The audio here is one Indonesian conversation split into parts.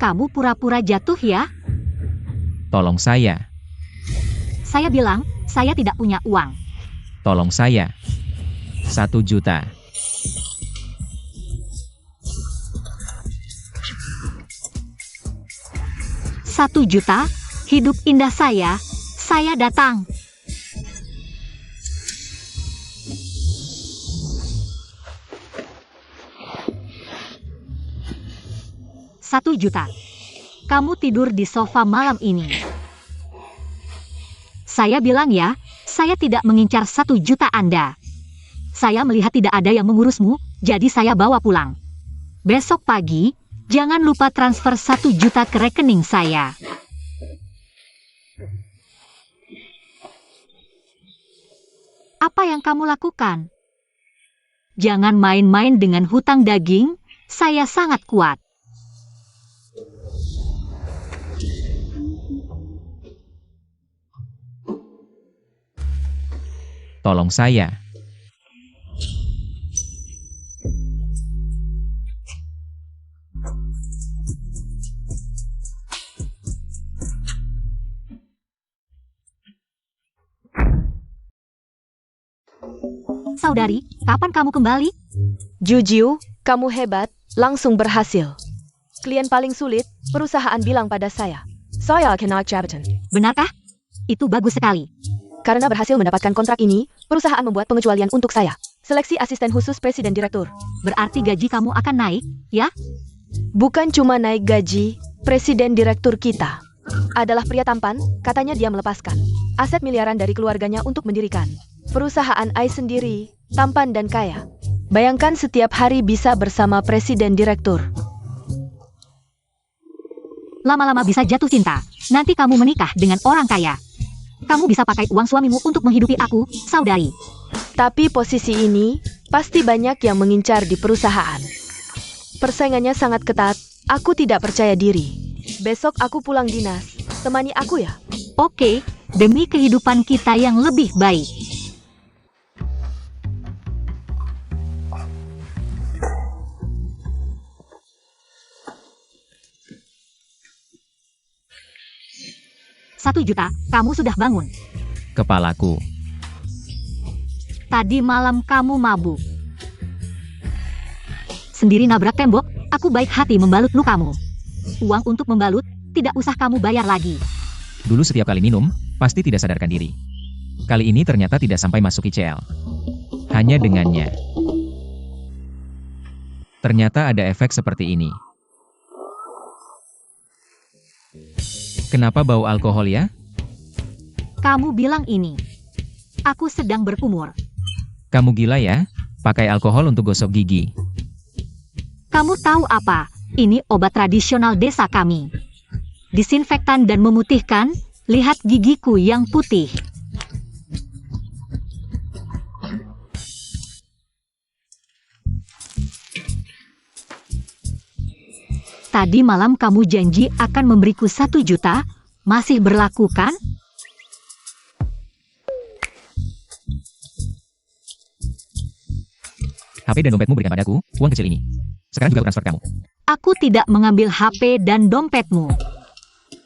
Kamu pura-pura jatuh ya? Tolong saya. Saya bilang, saya tidak punya uang. Tolong saya. 1 juta. Rp1 juta? Hidup indah saya datang. Rp1 juta. Kamu tidur di sofa malam ini. Saya bilang ya, saya tidak mengincar 1 juta Anda. Saya melihat tidak ada yang mengurusmu, jadi saya bawa pulang. Besok pagi, jangan lupa transfer 1 juta ke rekening saya. Apa yang kamu lakukan? Jangan main-main dengan hutang daging, saya sangat kuat. Tolong saya. Saudari, kapan kamu kembali? Jujiu, kamu hebat, langsung berhasil. Klien paling sulit, perusahaan bilang pada saya. Saya kena jabatan. Benarkah? Itu bagus sekali. Karena berhasil mendapatkan kontrak ini, perusahaan membuat pengecualian untuk saya. Seleksi asisten khusus presiden direktur. Berarti gaji kamu akan naik, ya? Bukan cuma naik gaji, presiden direktur kita adalah pria tampan, katanya dia melepaskan aset miliaran dari keluarganya untuk mendirikan perusahaan AI sendiri, tampan dan kaya. Bayangkan setiap hari bisa bersama presiden direktur. Lama-lama bisa jatuh cinta. Nanti kamu menikah dengan orang kaya. Kamu bisa pakai uang suamimu untuk menghidupi aku, saudari. Tapi posisi ini, pasti banyak yang mengincar di perusahaan. Persaingannya sangat ketat, aku tidak percaya diri. Besok aku pulang dinas, temani aku ya. Oke, demi kehidupan kita yang lebih baik. Rp1 juta, kamu sudah bangun. Kepalaku. Tadi malam kamu mabuk. Sendiri nabrak tembok, aku baik hati membalut lukamu. Uang untuk membalut, tidak usah kamu bayar lagi. Dulu setiap kali minum, pasti tidak sadarkan diri. Kali ini ternyata tidak sampai masuk ICL. Hanya dengannya. Ternyata ada efek seperti ini. Kenapa bau alkohol ya? Kamu bilang ini. Aku sedang berkumur. Kamu gila ya? Pakai alkohol untuk gosok gigi. Kamu tahu apa? Ini obat tradisional desa kami. Disinfektan dan memutihkan, lihat gigiku yang putih. Tadi malam kamu janji akan memberiku 1 juta, masih berlaku kan? HP dan dompetmu berikan padaku, uang kecil ini. Sekarang juga aku transfer kamu. Aku tidak mengambil HP dan dompetmu.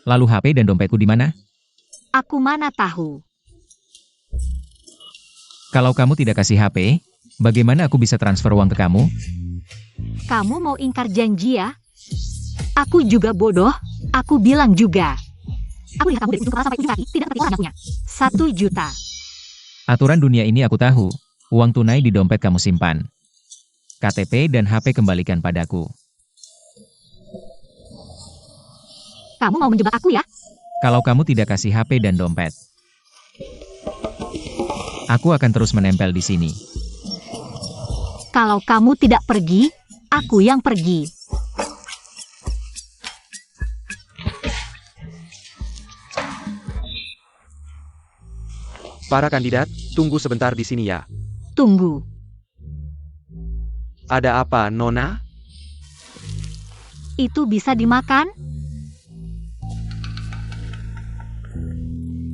Lalu HP dan dompetku di mana? Aku mana tahu. Kalau kamu tidak kasih HP, bagaimana aku bisa transfer uang ke kamu? Kamu mau ingkar janji ya? Aku juga bodoh, aku bilang juga. Aku lihat kamu dari ujung kepala sampai ujung kaki, tidak seperti orang yang punya 1 juta. Aturan dunia ini aku tahu. Uang tunai di dompet kamu simpan. KTP dan HP kembalikan padaku. Kamu mau menjebak aku ya? Kalau kamu tidak kasih HP dan dompet, aku akan terus menempel di sini. Kalau kamu tidak pergi, aku yang pergi. Para kandidat, tunggu sebentar di sini ya. Tunggu. Ada apa, Nona? Itu bisa dimakan?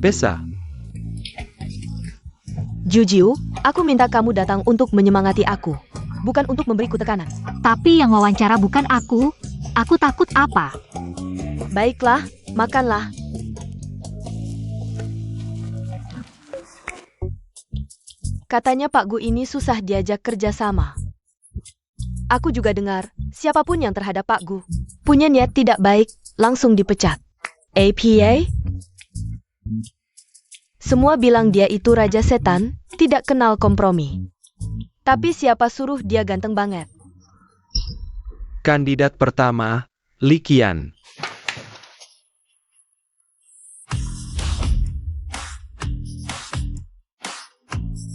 Bisa. Jujiu, aku minta kamu datang untuk menyemangati aku, bukan untuk memberiku tekanan. Tapi yang wawancara bukan aku, Aku takut apa? Baiklah, makanlah. Katanya Pak Gu ini susah diajak kerja sama. Aku juga dengar, siapapun yang terhadap Pak Gu punya niat tidak baik, langsung dipecat. APA? Semua bilang dia itu raja setan, tidak kenal kompromi. Tapi siapa suruh dia ganteng banget? Kandidat pertama, Li Qian.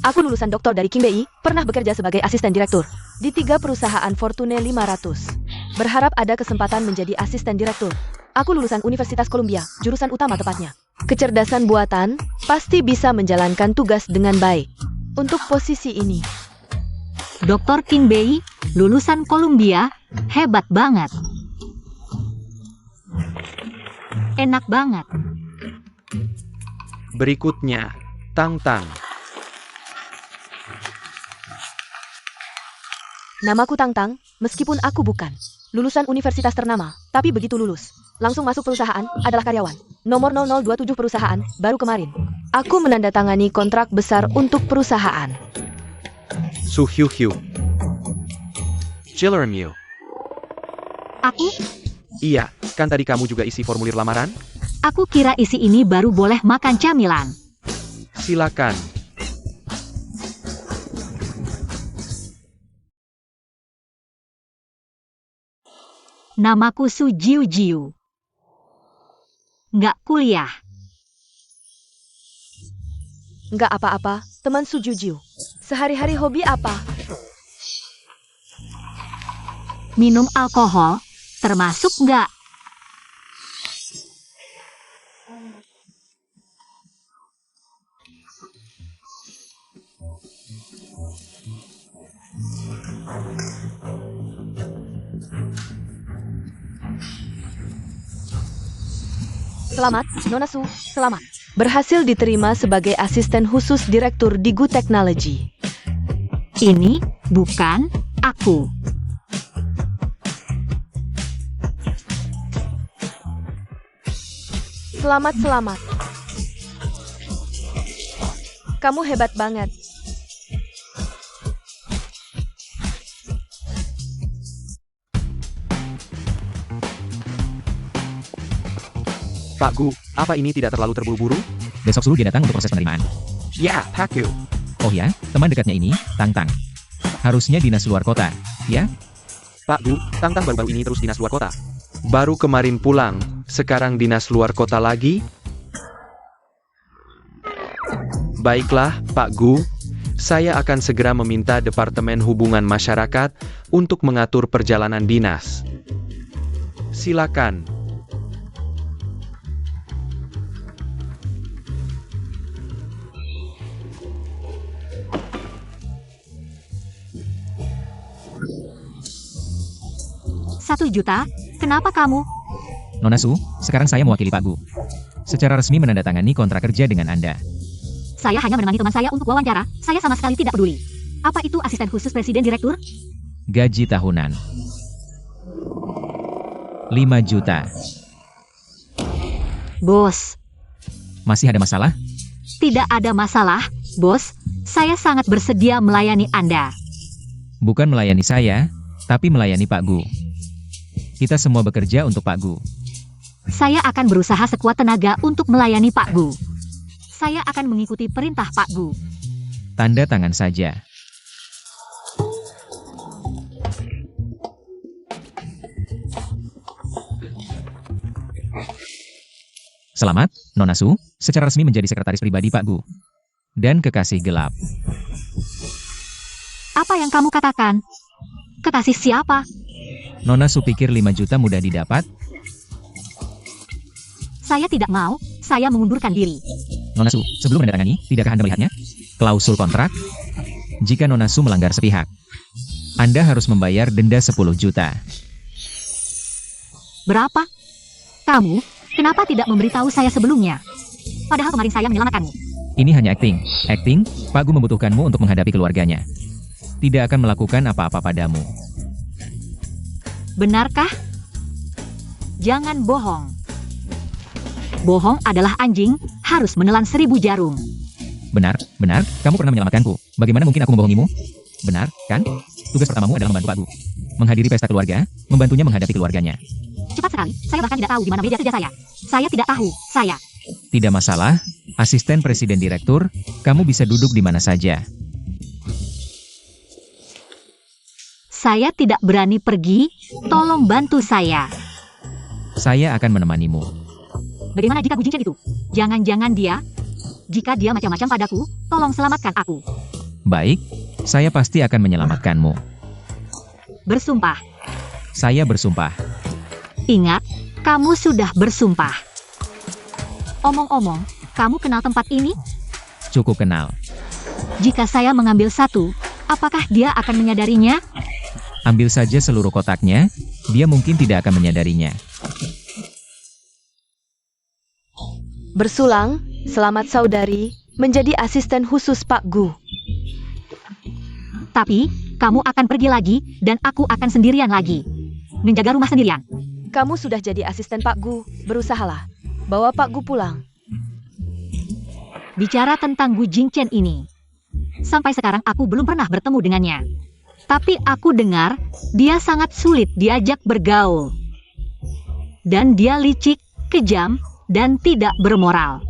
Aku lulusan doktor dari King BI, pernah bekerja sebagai asisten direktur di 3 perusahaan Fortune 500. Berharap ada kesempatan menjadi asisten direktur. Aku lulusan Universitas Columbia, jurusan utama tepatnya. Kecerdasan buatan, pasti bisa menjalankan tugas dengan baik. Untuk posisi ini, Dr. King Bei, lulusan Columbia, hebat banget. Enak banget. Berikutnya, Tang Tang. namaku Tang Tang, meskipun aku bukan lulusan universitas ternama, tapi begitu lulus, langsung masuk perusahaan, adalah karyawan. Nomor 0027 perusahaan, baru kemarin. Aku menandatangani kontrak besar untuk perusahaan. Su Hyu Hyu. Chillermew. Aku? Iya, kan tadi kamu juga isi formulir lamaran? Aku kira isi ini baru boleh makan camilan. Silakan. Namaku Su Jiu Jiu. Nggak kuliah. Nggak apa-apa, teman Su Jiu Jiu. Sehari-hari hobi apa? Minum alkohol, termasuk nggak? Selamat, Nona Su, selamat. Berhasil diterima sebagai asisten khusus direktur di Gu Technology. Ini bukan aku. Selamat. Kamu hebat banget. Pak Gu, apa ini tidak terlalu terburu-buru? Besok suruh dia datang untuk proses penerimaan. Ya, Pak Gu. Oh ya, teman dekatnya ini, Tang Tang. Harusnya dinas luar kota, ya? Pak Gu, Tang Tang baru-baru ini terus dinas luar kota. Baru kemarin pulang, sekarang dinas luar kota lagi? Baiklah, Pak Gu. Saya akan segera meminta Departemen Hubungan Masyarakat untuk mengatur perjalanan dinas. Silakan. Satu juta? Kenapa kamu? Nona Su, sekarang saya mewakili Pak Gu. Secara resmi menandatangani kontrak kerja dengan Anda. Saya hanya menemani teman saya untuk wawancara. Saya sama sekali tidak peduli. Apa itu asisten khusus presiden direktur? Gaji tahunan 5 juta. Bos, Masih ada masalah? tidak ada masalah, bos. Saya sangat bersedia melayani Anda. Bukan melayani saya, tapi melayani Pak Gu. Kita semua bekerja untuk Pak Gu. Saya akan berusaha sekuat tenaga untuk melayani Pak Gu. Saya akan mengikuti perintah Pak Gu. Tanda tangan saja. Selamat, Nona Su, secara resmi menjadi sekretaris pribadi Pak Gu. Dan kekasih gelap. Apa yang kamu katakan? Kekasih siapa? Nona Su pikir 5 juta mudah didapat? Saya tidak mau, saya mengundurkan diri. Nona Su, sebelum menandatangani, tidakkah Anda melihatnya? Klausul kontrak? Jika Nona Su melanggar sepihak, Anda harus membayar denda 10 juta. Berapa? Kamu, kenapa tidak memberitahu saya sebelumnya? Padahal kemarin saya menyelamatkanmu. Ini hanya acting. Acting, Pak Gu membutuhkanmu untuk menghadapi keluarganya. Tidak akan melakukan apa-apa padamu. Benarkah? Jangan bohong. Bohong adalah anjing, harus menelan 1000 jarum. Benar, kamu pernah menyelamatkanku. Bagaimana mungkin aku membohongimu? Benar, kan? Tugas pertamamu adalah membantu Pak Gu. Menghadiri pesta keluarga, membantunya menghadapi keluarganya. Cepat sekali, saya bahkan tidak tahu di mana meja kerja saya. Saya tidak tahu, saya. Tidak masalah, asisten presiden direktur, kamu bisa duduk di mana saja. Saya tidak berani pergi, tolong bantu saya. Saya akan menemanimu. Bagaimana jika Gu Jingchen itu? Jangan-jangan dia? Jika dia macam-macam padaku, tolong selamatkan aku. Baik, saya pasti akan menyelamatkanmu. Bersumpah. Saya bersumpah. Ingat, kamu sudah bersumpah. Omong-omong, kamu kenal tempat ini? Cukup kenal. Jika saya mengambil satu, apakah dia akan menyadarinya? Ambil saja seluruh kotaknya, dia mungkin tidak akan menyadarinya. Bersulang, selamat saudari, menjadi asisten khusus Pak Gu. Tapi, kamu akan pergi lagi, dan aku akan sendirian lagi. Menjaga rumah sendirian. Kamu sudah jadi asisten Pak Gu, berusahalah. Bawa Pak Gu pulang. Bicara tentang Gu Jingchen ini. Sampai sekarang aku belum pernah bertemu dengannya. Tapi aku dengar, dia sangat sulit diajak bergaul. Dan dia licik, kejam, dan tidak bermoral.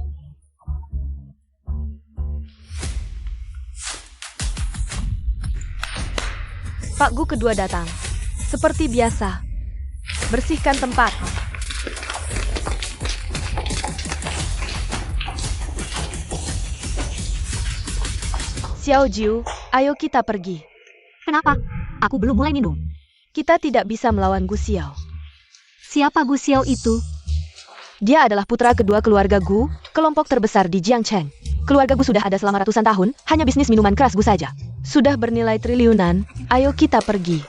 Pak Gu kedua datang. Seperti biasa. Bersihkan tempat. Xiao Jiu, ayo kita pergi. Kenapa? Aku belum mulai minum. Kita tidak bisa melawan Gu Xiao. Siapa Gu Xiao itu? Dia adalah putra kedua keluarga Gu, kelompok terbesar di Jiangcheng. Keluarga Gu sudah ada selama ratusan tahun, hanya bisnis minuman keras Gu saja. Sudah bernilai triliunan, ayo kita pergi.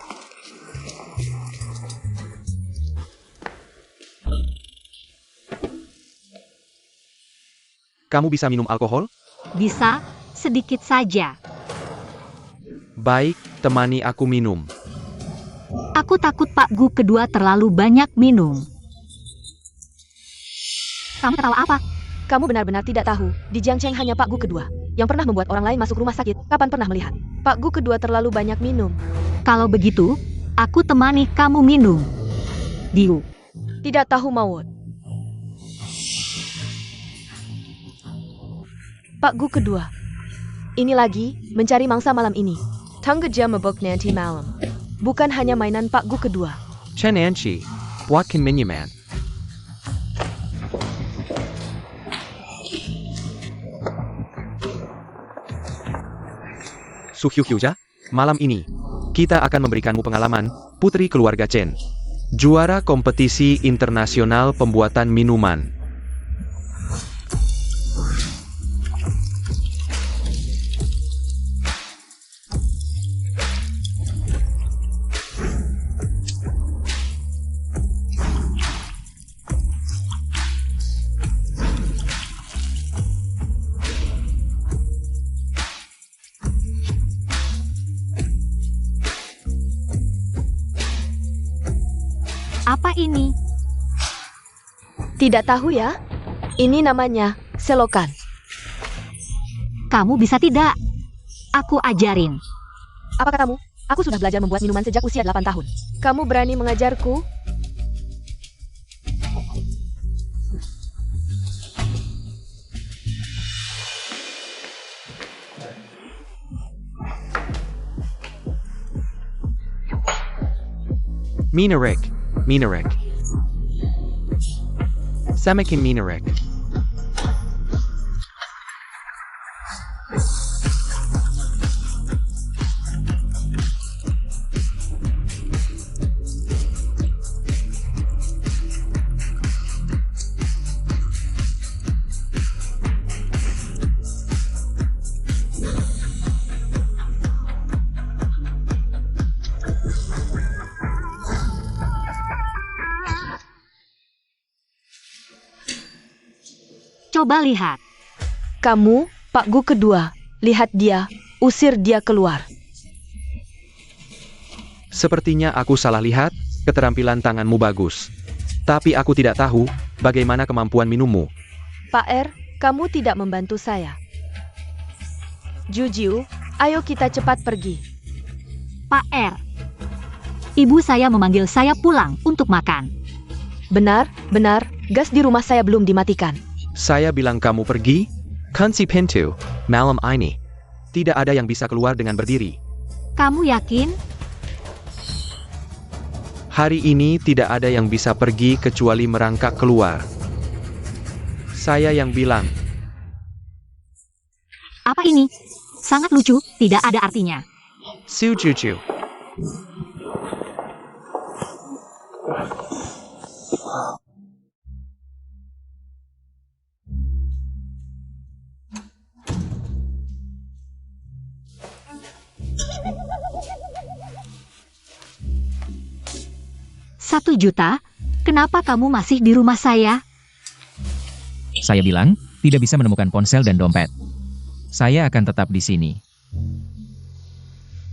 Kamu bisa minum alkohol? Bisa, sedikit saja. Baik, temani aku minum. Aku takut Pak Gu kedua terlalu banyak minum. Kamu ketawa apa? Kamu benar-benar tidak tahu, di Jiangcheng hanya Pak Gu kedua yang pernah membuat orang lain masuk rumah sakit. Kapan pernah melihat? Pak Gu kedua terlalu banyak minum. Kalau begitu, aku temani kamu minum. Diu. Tidak tahu maut. Pak Gu kedua. Ini lagi, mencari mangsa malam ini. Tangga jam mabuk nanti malam. Bukan hanya mainan Pak Gu kedua. Chen Anchi, what can Minyaman? Suhyuhyuja, malam ini, kita akan memberikanmu pengalaman, putri keluarga Chen. Juara kompetisi internasional pembuatan minuman. Apa ini? Tidak tahu ya? Ini namanya selokan. Kamu bisa tidak? Aku ajarin. Apa katamu? Aku sudah belajar membuat minuman sejak usia 8 tahun. Kamu berani mengajarku? Minarek, Minarek. Samakin Minarek. Coba lihat. Kamu, Pak Gu kedua. Lihat dia, usir dia keluar. Sepertinya aku salah lihat, keterampilan tanganmu bagus. Tapi aku tidak tahu bagaimana kemampuan minummu. Pak R, kamu tidak membantu saya. Jujiu, ayo kita cepat pergi. Pak R. Ibu saya memanggil saya pulang untuk makan. Benar, gas di rumah saya belum dimatikan. Saya bilang kamu pergi? Kunci pintu, malam ini. Tidak ada yang bisa keluar dengan berdiri. Kamu yakin? Hari ini tidak ada yang bisa pergi kecuali merangkak keluar. Saya yang bilang. Apa ini? Sangat lucu, tidak ada artinya. Su Juju. Rp1 juta? Kenapa kamu masih di rumah saya? Saya bilang, tidak bisa menemukan ponsel dan dompet. Saya akan tetap di sini.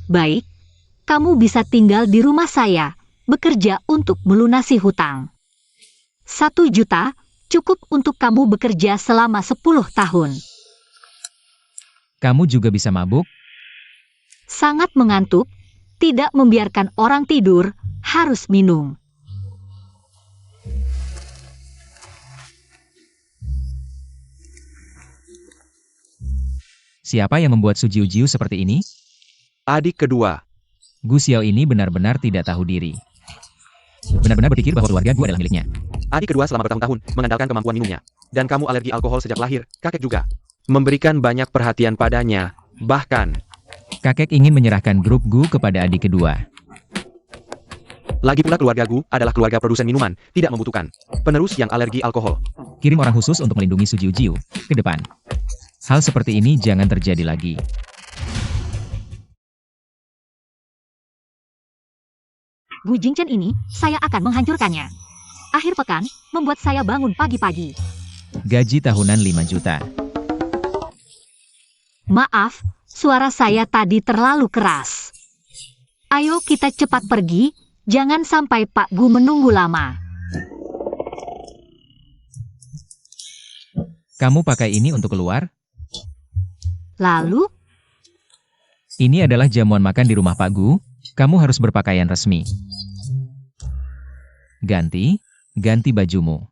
Baik, kamu bisa tinggal di rumah saya, bekerja untuk melunasi hutang. Rp1 juta cukup untuk kamu bekerja selama 10 tahun. Kamu juga bisa mabuk? Sangat mengantuk, tidak membiarkan orang tidur, harus minum. Siapa yang membuat Su Jiu seperti ini? Adik kedua. Gu Xiao ini benar-benar tidak tahu diri. Benar-benar berpikir bahwa keluarga Gu adalah miliknya. Adik kedua selama bertahun-tahun mengandalkan kemampuan minumnya. Dan kamu alergi alkohol sejak lahir, kakek juga. Memberikan banyak perhatian padanya, bahkan. Kakek ingin menyerahkan grup Gu kepada adik kedua. Lagi pula keluarga Gu adalah keluarga produsen minuman, tidak membutuhkan penerus yang alergi alkohol. Kirim orang khusus untuk melindungi Su Jiu ke depan. Hal seperti ini jangan terjadi lagi. Gu Jingchen ini, saya akan menghancurkannya. Akhir pekan, membuat saya bangun pagi-pagi. Gaji tahunan 5 juta. Maaf, suara saya tadi terlalu keras. Ayo kita cepat pergi, jangan sampai Pak Gu menunggu lama. Kamu pakai ini untuk keluar? Lalu, Ini adalah jamuan makan di rumah Pak Gu. Kamu harus berpakaian resmi. Ganti bajumu.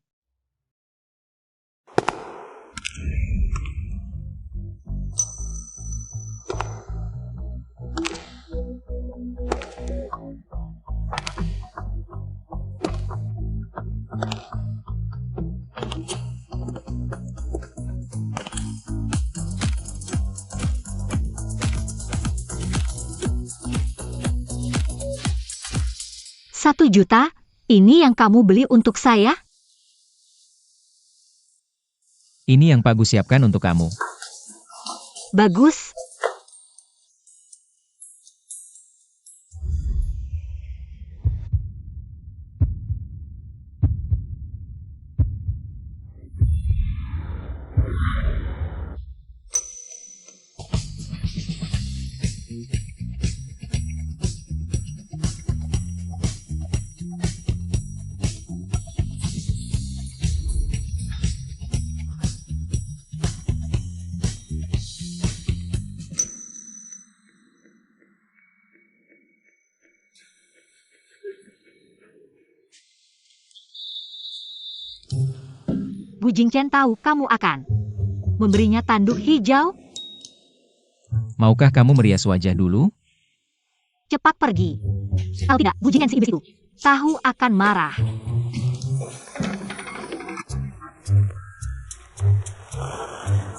Rp1 juta? Ini yang kamu beli untuk saya? Ini yang Pak Gu siapkan untuk kamu. Bagus. Bu Jingchen tahu kamu akan memberinya tanduk hijau. Maukah kamu merias wajah dulu? Cepat pergi. Kalau tidak, Bu Jingchen si iblis itu tahu akan marah.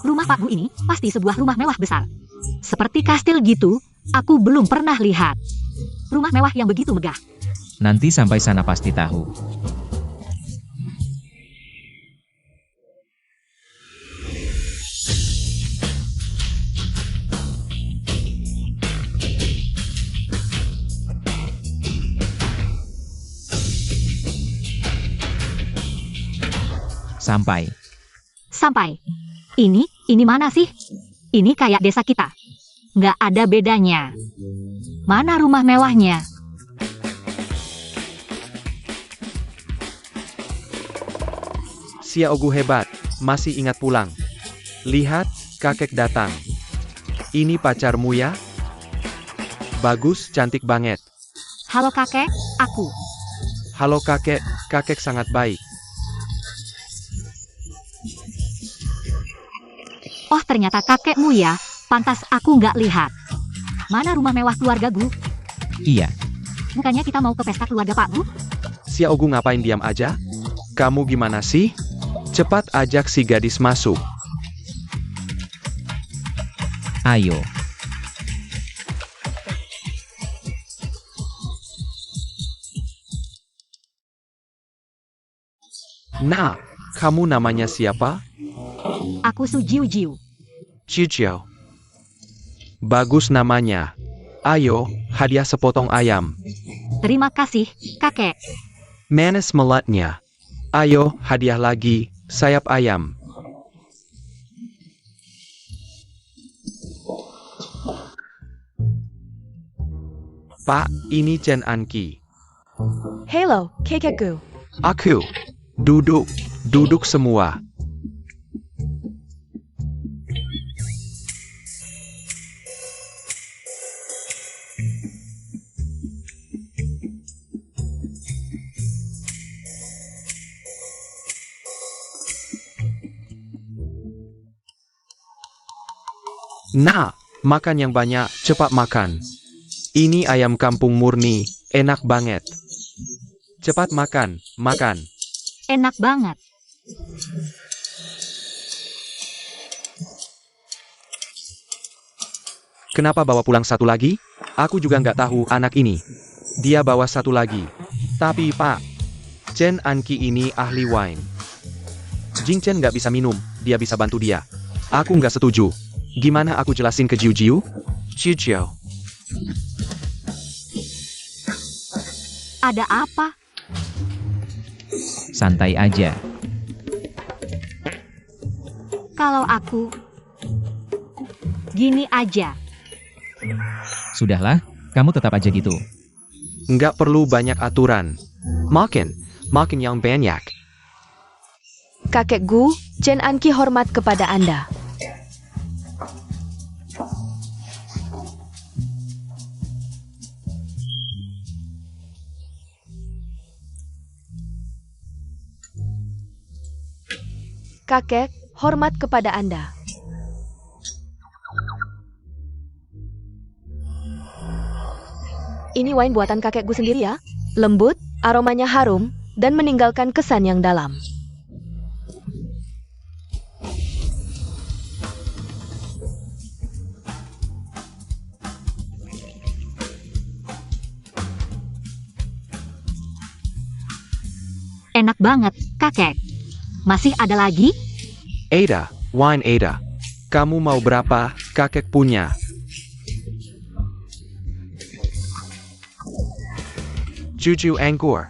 Rumah Pak Gu ini pasti sebuah rumah mewah besar. Seperti kastil gitu, aku belum pernah lihat. Rumah mewah yang begitu megah. Nanti sampai sana pasti tahu. Sampai. Ini mana sih? Ini kayak desa kita. Nggak ada bedanya. Mana rumah mewahnya? Xiaogu hebat, masih ingat pulang. Lihat, kakek datang. Ini pacarmu ya? Bagus, cantik banget. Halo kakek, aku. Halo kakek, kakek sangat baik. Oh ternyata kakekmu ya, pantas aku nggak lihat. Mana rumah mewah keluarga Gu? Iya, Bukannya kita mau ke pesta keluarga Pak Gu? Xiaogu ngapain diam aja? Kamu gimana sih? Cepat ajak si gadis masuk. ayo. Nah, kamu namanya siapa? Aku Su Jiu Jiu. Ciao. Bagus namanya. Ayo, hadiah sepotong ayam. Terima kasih, kakek. Manis melatnya. Ayo, hadiah lagi, sayap ayam. Pak, ini Chen Anki. Hello, kakekku. Aku. Duduk. Duduk semua. Nah, makan yang banyak, cepat makan. Ini ayam kampung murni, enak banget. Cepat makan, makan. Enak banget. Kenapa bawa pulang satu lagi? Aku juga nggak tahu anak ini. Dia bawa satu lagi. Tapi Pak, Chen Anki ini ahli wine. Jing Chen nggak bisa minum, dia bisa bantu dia. Aku nggak setuju. Gimana aku jelasin ke Jiu Jiu? Ciao. Ada apa? Santai aja. Kalau aku... Gini aja. Sudahlah, kamu tetap aja gitu. Nggak perlu banyak aturan. Makin yang banyak. Kakek Gu, Chen Anki hormat kepada Anda. Kakek, hormat kepada Anda. Ini wine buatan kakek Gu sendiri ya. Lembut, aromanya harum, dan meninggalkan kesan yang dalam. Enak banget, kakek. Masih ada lagi? Ada, wine Ada. Kamu mau berapa, kakek punya? Juju Angkor.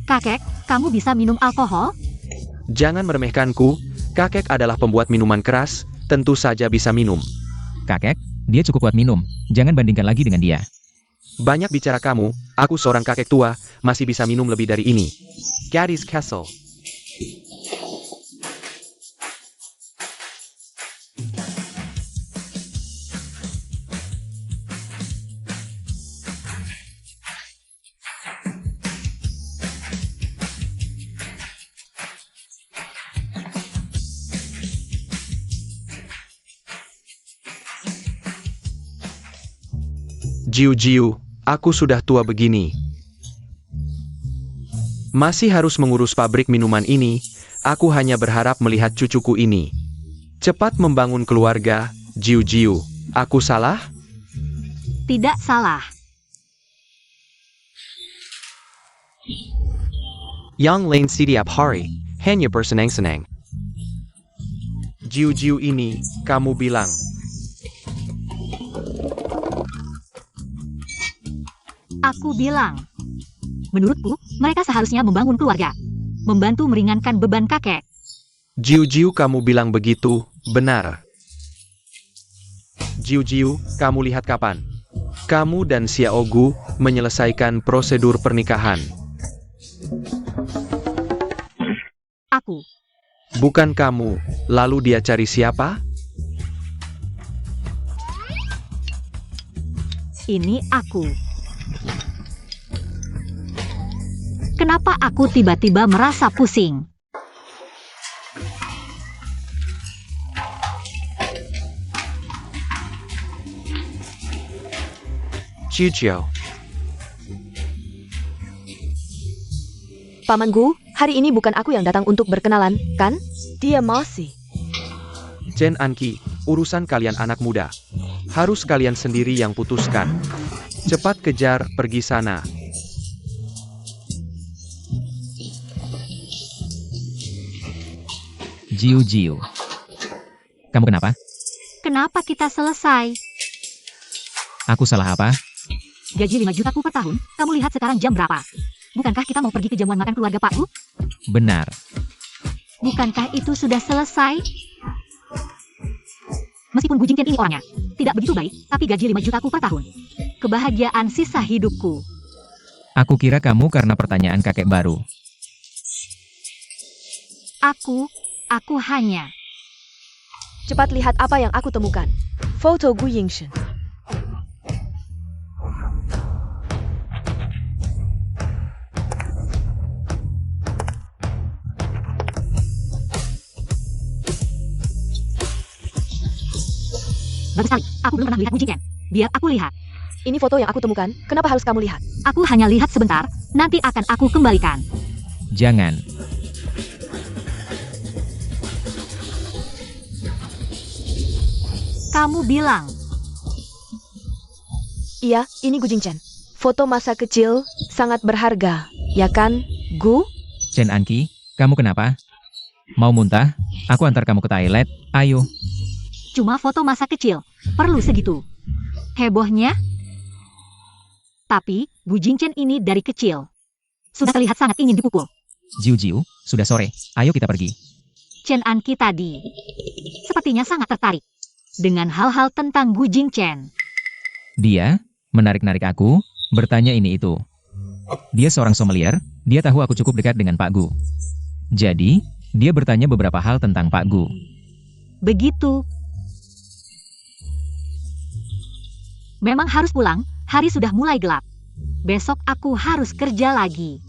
Kakek, kamu bisa minum alkohol? Jangan meremehkanku, kakek adalah pembuat minuman keras, tentu saja bisa minum. Kakek, dia cukup kuat minum. Jangan bandingkan lagi dengan dia. Banyak bicara kamu, aku seorang kakek tua, masih bisa minum lebih dari ini. Gadis Castle. Jiu, aku sudah tua begini. Masih harus mengurus pabrik minuman ini, aku hanya berharap melihat cucuku ini. Cepat membangun keluarga, Jiu. Aku salah? Tidak salah. Yang lain setiap hari, hanya bersenang-senang. Jiu ini, kamu bilang. Aku bilang. Menurutku, mereka seharusnya membangun keluarga. Membantu meringankan beban kakek. Jiu, kamu bilang begitu, benar. Jiu, kamu lihat kapan? Kamu dan Xiaogu menyelesaikan prosedur pernikahan. Aku. Bukan kamu, lalu dia cari siapa? Ini aku. Kenapa aku tiba-tiba merasa pusing? Qiqiao. Paman Gu, hari ini bukan aku yang datang untuk berkenalan, kan? Dia masih. Chen Anqi, urusan kalian anak muda. Harus kalian sendiri yang putuskan. Cepat kejar, pergi sana. Jiu. Kamu kenapa? Kenapa kita selesai? Aku salah apa? Gaji 5 juta per tahun, kamu lihat sekarang jam berapa? Bukankah kita mau pergi ke jamuan makan keluarga Pak U? Benar. Bukankah itu sudah selesai? Meskipun Bu Jingtian ini orangnya tidak begitu baik, tapi gaji 5 juta per tahun. Kebahagiaan sisa hidupku. Aku kira kamu karena pertanyaan kakek baru. Aku hanya. Cepat lihat apa yang aku temukan. Foto Gu Yingshen. Bagus sekali, aku belum pernah lihat Bu Jingtian. Biar aku lihat. Ini foto yang aku temukan, kenapa harus kamu lihat? Aku hanya lihat sebentar, nanti akan aku kembalikan. Jangan. Kamu bilang, Iya, ini Gu Jingchen. Foto masa kecil, sangat berharga, ya kan, Gu? Chen Anqi, kamu kenapa? Mau muntah? Aku antar kamu ke toilet, ayo. cuma foto masa kecil, perlu segitu hebohnya? Tapi, Bu Jingchen ini dari kecil sudah terlihat sangat ingin dipukul. Jiu, sudah sore, ayo kita pergi. Chen Anqi tadi sepertinya sangat tertarik dengan hal-hal tentang Gu Jingchen. Dia menarik-narik aku, bertanya ini itu. Dia seorang sommelier, dia tahu aku cukup dekat dengan Pak Gu. Jadi, dia bertanya beberapa hal tentang Pak Gu. Begitu. Memang harus pulang, hari sudah mulai gelap. Besok aku harus kerja lagi.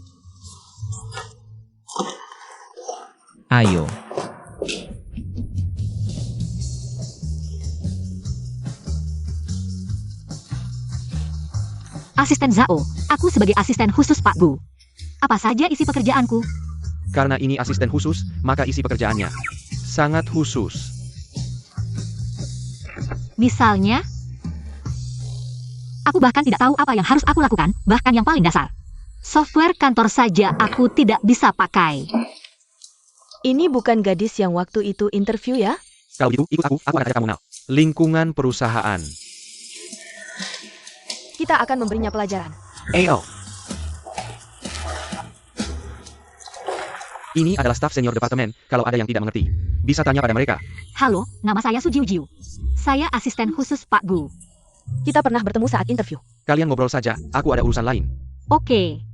Ayo. Asisten Zhao, aku sebagai asisten khusus Pak Gu. Apa saja isi pekerjaanku? Karena ini asisten khusus, maka isi pekerjaannya sangat khusus. Misalnya, aku bahkan tidak tahu apa yang harus aku lakukan, bahkan yang paling dasar. Software kantor saja aku tidak bisa pakai. Ini bukan gadis yang waktu itu interview ya? Kalau gitu, ikut aku akan ajak kamu kenal. Lingkungan perusahaan. Kita akan memberinya pelajaran. Ayo. Ini adalah staf senior departemen, kalau ada yang tidak mengerti, bisa tanya pada mereka. Halo, nama saya Su Jiu. Saya asisten khusus Pak Gu. Kita pernah bertemu saat interview. Kalian ngobrol saja, aku ada urusan lain. Oke.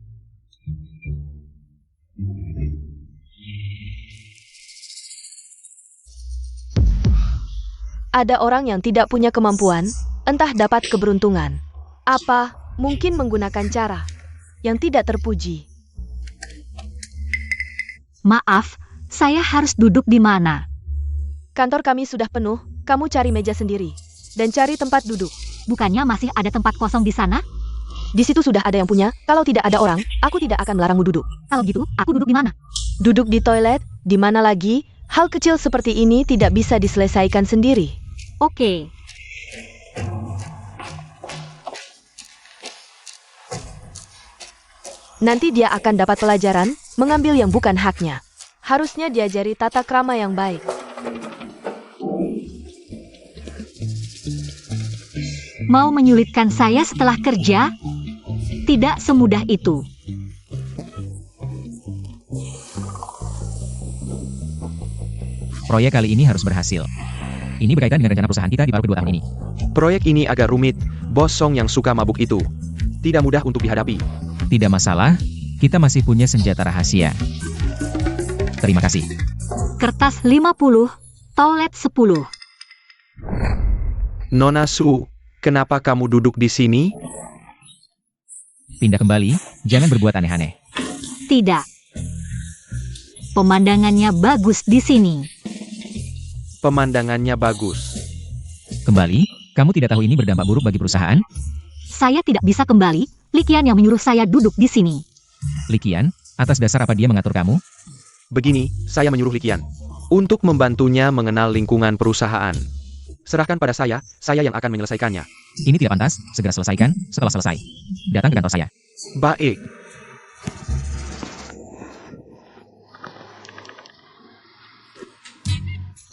Ada orang yang tidak punya kemampuan, entah dapat keberuntungan. Apa, mungkin menggunakan cara yang tidak terpuji. Maaf, saya harus duduk di mana? Kantor kami sudah penuh, kamu cari meja sendiri. Dan cari tempat duduk. Bukannya masih ada tempat kosong di sana? Di situ sudah ada yang punya, kalau tidak ada orang, aku tidak akan melarangmu duduk. Kalau gitu, aku duduk di mana? Duduk di toilet, di mana lagi? Hal kecil seperti ini tidak bisa diselesaikan sendiri. Oke. Nanti dia akan dapat pelajaran, mengambil yang bukan haknya. Harusnya diajari tata krama yang baik. Mau menyulitkan saya setelah kerja? Tidak semudah itu. Proyek kali ini harus berhasil. Ini berkaitan dengan rencana perusahaan kita di paruh kedua tahun ini. Proyek ini agak rumit, Bos Song yang suka mabuk itu. Tidak mudah untuk dihadapi. Tidak masalah, kita masih punya senjata rahasia. Terima kasih. Kertas 50, toilet 10. Nona Su, kenapa kamu duduk di sini? Pindah kembali, jangan berbuat aneh-aneh. Tidak. Pemandangannya bagus di sini. Pemandangannya bagus. Kembali, kamu tidak tahu ini berdampak buruk bagi perusahaan? Saya tidak bisa kembali, Likian yang menyuruh saya duduk di sini. Likian, atas dasar apa dia mengatur kamu? Begini, saya menyuruh Likian untuk membantunya mengenal lingkungan perusahaan. Serahkan pada saya yang akan menyelesaikannya. Ini tidak pantas, segera selesaikan, setelah selesai. Datang ke kantor saya. Baik.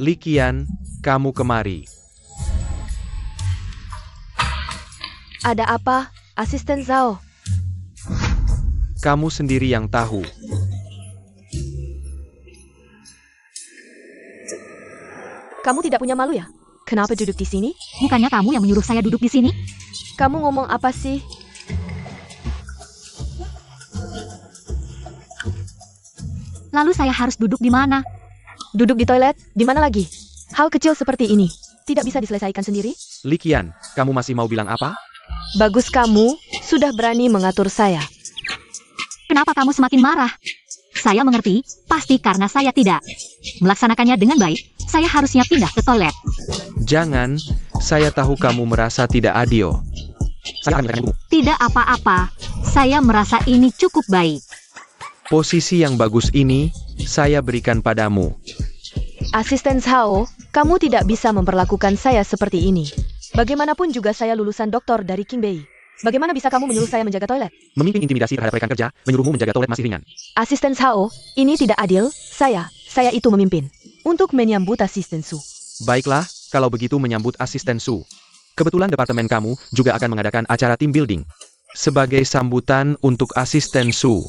Likian, kamu kemari. Ada apa, Asisten Zhao? Kamu sendiri yang tahu. Kamu tidak punya malu ya? Kenapa duduk di sini? Bukannya kamu yang menyuruh saya duduk di sini? Kamu ngomong apa sih? Lalu saya harus duduk di mana? Duduk di toilet? Di mana lagi? Hal kecil seperti ini tidak bisa diselesaikan sendiri? Likian, kamu masih mau bilang apa? Bagus kamu sudah berani mengatur saya. Kenapa kamu semakin marah? Saya mengerti, pasti karena saya tidak melaksanakannya dengan baik. Saya harusnya pindah ke toilet. Jangan, saya tahu kamu merasa tidak adil. Saya akan menyelesaikan hukummu. Tidak apa-apa, saya merasa ini cukup baik. Posisi yang bagus ini, saya berikan padamu. Asisten Zhao, kamu tidak bisa memperlakukan saya seperti ini. Bagaimanapun juga saya lulusan doktor dari Qingbei. Bagaimana bisa kamu menyuruh saya menjaga toilet? Memimpin intimidasi terhadap rekan kerja, menyuruhmu menjaga toilet masih ringan. Asisten Zhao, ini tidak adil. Saya itu memimpin. Untuk menyambut Asisten Su. Baiklah, kalau begitu menyambut Asisten Su. Kebetulan departemen kamu juga akan mengadakan acara team building. Sebagai sambutan untuk Asisten Su.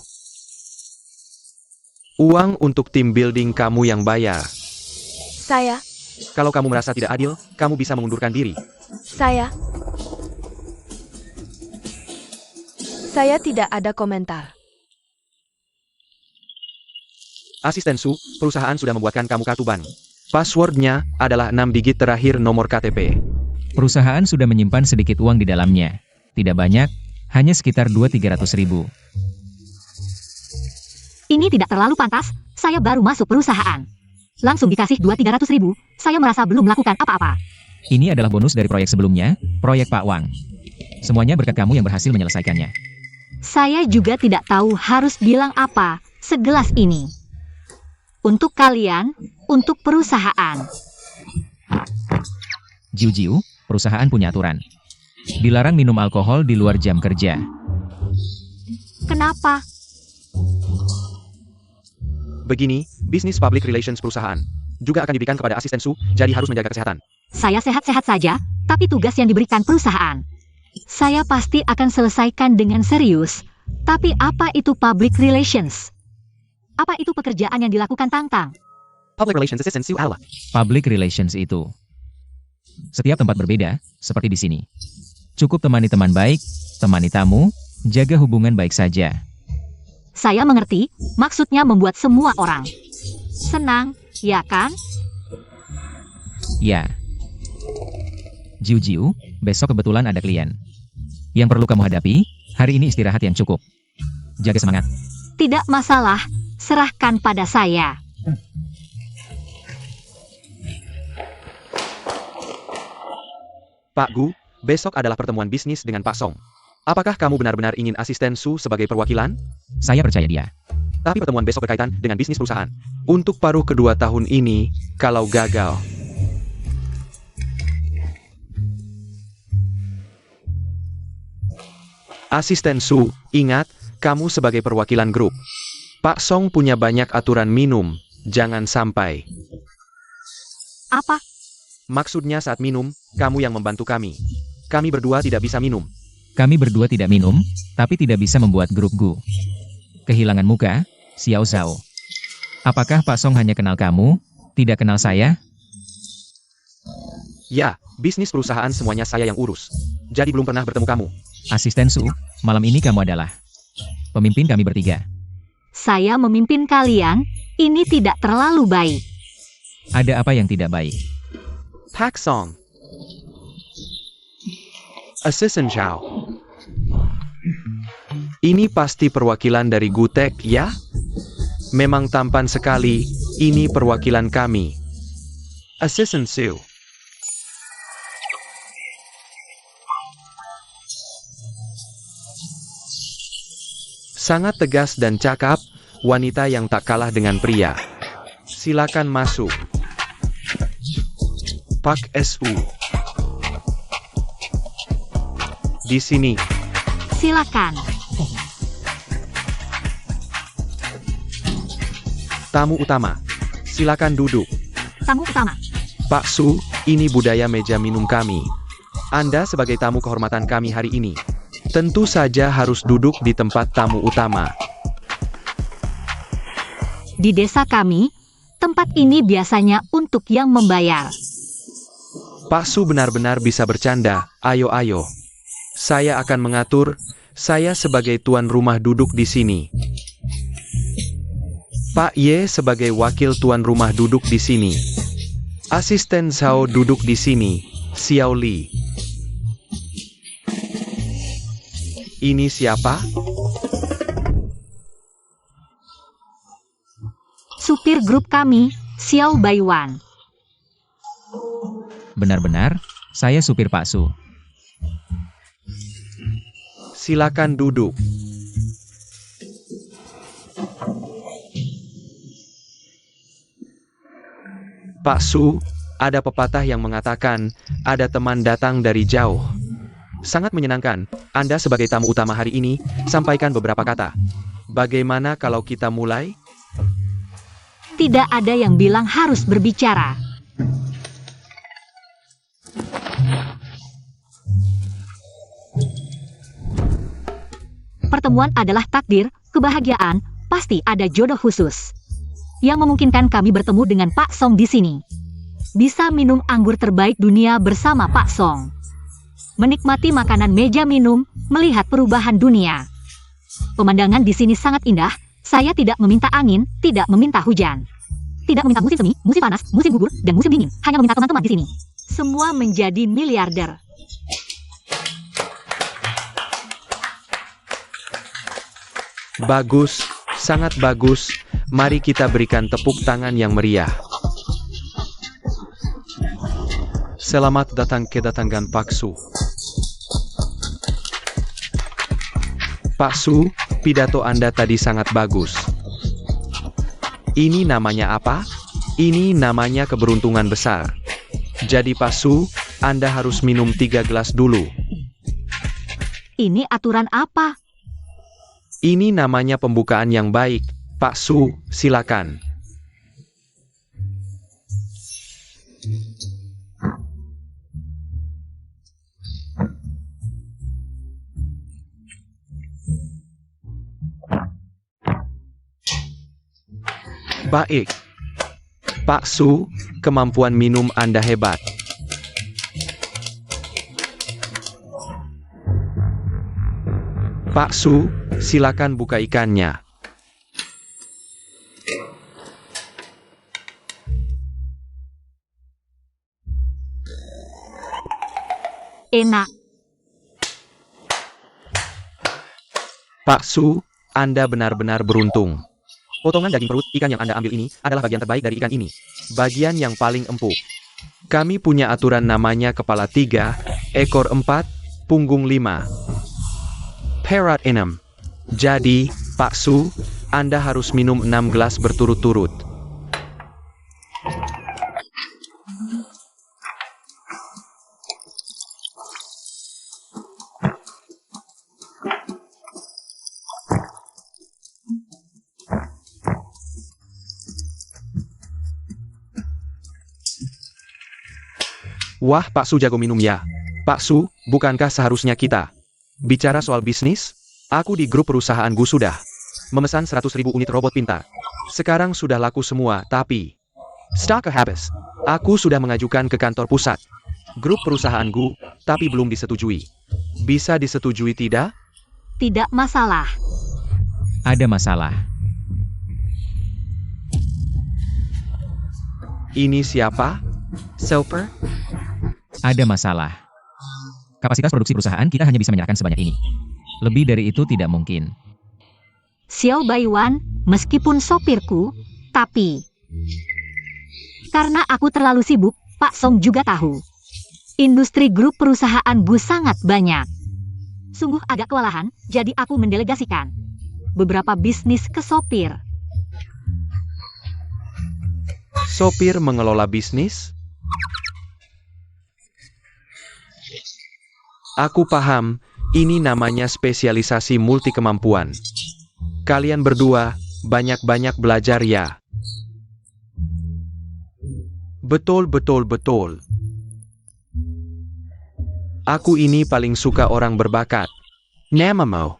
Uang untuk tim building kamu yang bayar. Kalau kamu merasa tidak adil, kamu bisa mengundurkan diri. Saya tidak ada komentar. Asisten Su, perusahaan sudah membuatkan kamu kartu bank. Passwordnya adalah 6 digit terakhir nomor KTP. Perusahaan sudah menyimpan sedikit uang di dalamnya. Tidak banyak, hanya sekitar 200-300 ribu. Ini tidak terlalu pantas, saya baru masuk perusahaan. Langsung dikasih 200-300 ribu, saya merasa belum melakukan apa-apa. Ini adalah bonus dari proyek sebelumnya, proyek Pak Wang. Semuanya berkat kamu yang berhasil menyelesaikannya. Saya juga tidak tahu harus bilang apa, segelas ini. Untuk kalian, untuk perusahaan. Jiu-jiu, perusahaan punya aturan. Dilarang minum alkohol di luar jam kerja. Kenapa? Begini, bisnis public relations perusahaan juga akan diberikan kepada Asisten Su, jadi harus menjaga kesehatan. Saya sehat-sehat saja, tapi tugas yang diberikan perusahaan. Saya pasti akan selesaikan dengan serius. Tapi apa itu public relations? Apa itu pekerjaan yang dilakukan Tang-Tang? Public relations assistant Su Allah. Public relations itu. Setiap tempat berbeda, seperti di sini. Cukup temani teman baik, temani tamu, jaga hubungan baik saja. Saya mengerti, maksudnya membuat semua orang senang, ya kan? Ya. Jiu-jiu, besok kebetulan ada klien. Yang perlu kamu hadapi, hari ini istirahat yang cukup. Jaga semangat. Tidak masalah, serahkan pada saya. Pak Gu, besok adalah pertemuan bisnis dengan Pak Song. Apakah kamu benar-benar ingin Asisten Su sebagai perwakilan? Saya percaya dia. Tapi pertemuan besok berkaitan dengan bisnis perusahaan. Untuk paruh kedua tahun ini, kalau gagal. Asisten Su, ingat, kamu sebagai perwakilan grup. Pak Song punya banyak aturan minum, jangan sampai. Apa? Maksudnya saat minum, kamu yang membantu kami. Kami berdua tidak bisa minum. Kami berdua tidak minum, tapi tidak bisa membuat grup Gu. Kehilangan muka, Xiao Zhao. Apakah Pak Song hanya kenal kamu, tidak kenal saya? Ya, bisnis perusahaan semuanya saya yang urus. Jadi belum pernah bertemu kamu. Asisten Su, malam ini kamu adalah pemimpin kami bertiga. Saya memimpin kalian, ini tidak terlalu baik. Ada apa yang tidak baik? Pak Song. Assistant Chow. Ini pasti perwakilan dari Gutek, ya? Memang tampan sekali, ini perwakilan kami. Assistant Su. Sangat tegas dan cakap, wanita yang tak kalah dengan pria. Silakan masuk. Pak SU. Di sini. Silakan. Tamu utama. Silakan duduk. Tamu utama. Pak Su, ini budaya meja minum kami. Anda sebagai tamu kehormatan kami hari ini, tentu saja harus duduk di tempat tamu utama. Di desa kami, tempat ini biasanya untuk yang membayar. Pak Su benar-benar bisa bercanda, ayo. Saya akan mengatur, saya sebagai tuan rumah duduk di sini. Pak Ye sebagai wakil tuan rumah duduk di sini. Asisten Zhao duduk di sini, Xiao Li. Ini siapa? Supir grup kami, Xiao Baiwan. Benar-benar, saya supir Pak Su. Silakan duduk. Pak Su, ada pepatah yang mengatakan, ada teman datang dari jauh. Sangat menyenangkan, Anda sebagai tamu utama hari ini, sampaikan beberapa kata. Bagaimana kalau kita mulai? Tidak ada yang bilang harus berbicara. Pertemuan adalah takdir, kebahagiaan, pasti ada jodoh khusus yang memungkinkan kami bertemu dengan Pak Song di sini. Bisa minum anggur terbaik dunia bersama Pak Song. Menikmati makanan meja minum, melihat perubahan dunia. Pemandangan di sini sangat indah. Saya tidak meminta angin, tidak meminta hujan. Tidak meminta musim semi, musim panas, musim gugur, dan musim dingin. Hanya meminta teman-teman di sini. Semua menjadi miliarder. Bagus, sangat bagus. Mari kita berikan tepuk tangan yang meriah. Selamat datang kedatangan Pak Su. Pak Su, pidato Anda tadi sangat bagus. Ini namanya apa? Ini namanya keberuntungan besar. Jadi Pak Su, Anda harus minum 3 gelas dulu. Ini aturan apa? Ini namanya pembukaan yang baik. Pak Su, silakan. Baik. Pak Su, kemampuan minum Anda hebat. Pak Su, silakan buka ikannya. Enak. Pak Su, Anda benar-benar beruntung. Potongan daging perut ikan yang Anda ambil ini adalah bagian terbaik dari ikan ini. Bagian yang paling empuk. Kami punya aturan namanya kepala 3, ekor 4, punggung 5. Perat 6. Jadi, Pak Su, Anda harus minum 6 gelas berturut-turut. Wah, Pak Su jago minum ya. Pak Su, bukankah seharusnya kita bicara soal bisnis? Aku di grup perusahaan Gu sudah memesan 100.000 unit robot pintar. Sekarang sudah laku semua, tapi stok habis. Aku sudah mengajukan ke kantor pusat. Grup perusahaan Gu, tapi belum disetujui. Bisa disetujui tidak? Tidak masalah. Ada masalah. Ini siapa? Silver? Ada masalah. Kapasitas produksi perusahaan kita hanya bisa menyerahkan sebanyak ini. Lebih dari itu tidak mungkin. Xiao Baiwan, meskipun sopirku, tapi... Karena aku terlalu sibuk, Pak Song juga tahu. Industri grup perusahaan Gu sangat banyak. Sungguh agak kewalahan, jadi aku mendelegasikan beberapa bisnis ke sopir. Sopir mengelola bisnis? Aku paham, ini namanya spesialisasi multi kemampuan. Kalian berdua, banyak-banyak belajar ya. Betul. Aku ini paling suka orang berbakat. Nama mo.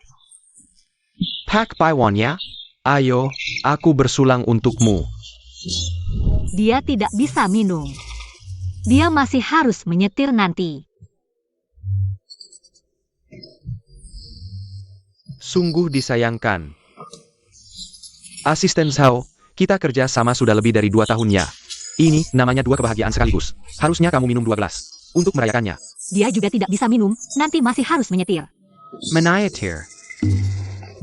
Pak Baiwan ya? Ayo, aku bersulang untukmu. Dia tidak bisa minum. Dia masih harus menyetir nanti. Sungguh disayangkan. Asisten Sao, kita kerja sama sudah lebih dari 2 tahun ya. Ini namanya 2 kebahagiaan sekaligus. Harusnya kamu minum 2 gelas untuk merayakannya. Dia juga tidak bisa minum, nanti masih harus menyetir. Menyetir.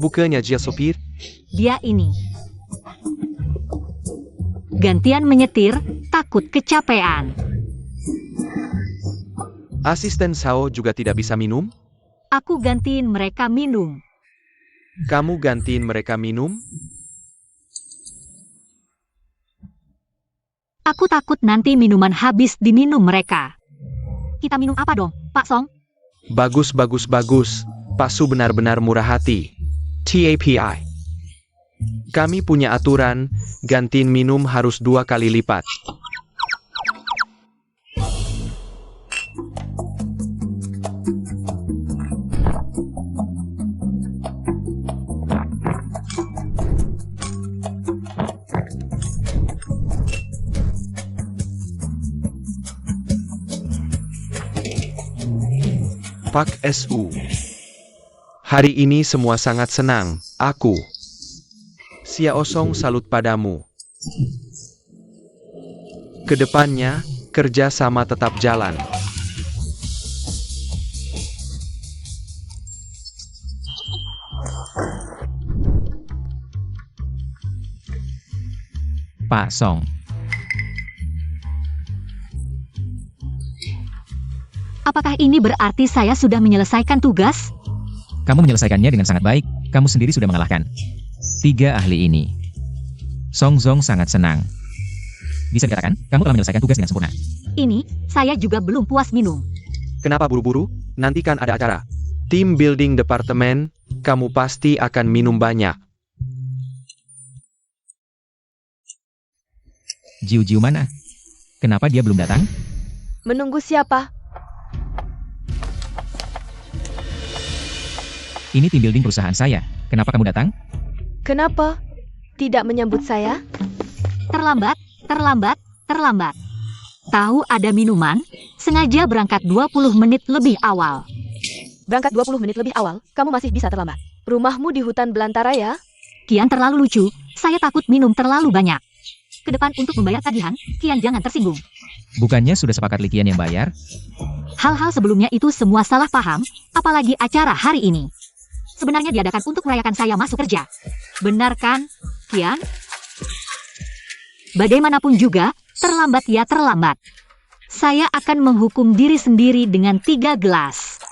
Bukannya dia sopir? Dia ini. Gantian menyetir, takut kecapean. Asisten Sao juga tidak bisa minum? Aku gantiin mereka minum. Kamu gantiin mereka minum? Aku takut nanti minuman habis diminum mereka. Kita minum apa dong, Pak Song? Bagus. Pak Su benar-benar murah hati. TAPI. Kami punya aturan, gantiin minum harus 2 kali lipat. Pak SU. Hari ini semua sangat senang, aku. Sia Osong salut padamu. Kedepannya, kerja sama tetap jalan. Pak Song. Apakah ini berarti saya sudah menyelesaikan tugas? Kamu menyelesaikannya dengan sangat baik. Kamu sendiri sudah mengalahkan 3 ahli ini. Song Zong sangat senang. Bisa dikatakan, kamu telah menyelesaikan tugas dengan sempurna. Ini, saya juga belum puas minum. Kenapa buru-buru? Nanti kan ada acara. Tim building departemen, kamu pasti akan minum banyak. Jiu mana? Kenapa dia belum datang? Menunggu siapa? Ini tim building perusahaan saya. Kenapa kamu datang? Kenapa tidak menyambut saya? Terlambat. Tahu ada minuman, sengaja berangkat 20 menit lebih awal. Berangkat 20 menit lebih awal, kamu masih bisa terlambat. Rumahmu di hutan belantara ya? Kian terlalu lucu, saya takut minum terlalu banyak. Ke depan untuk membayar tagihan, Kian jangan tersinggung. Bukannya sudah sepakat Likian yang bayar? Hal-hal sebelumnya itu semua salah paham, apalagi acara hari ini. Sebenarnya diadakan untuk merayakan saya masuk kerja. Benar kan, Kian? Bagaimanapun juga, terlambat ya terlambat. Saya akan menghukum diri sendiri dengan 3 gelas.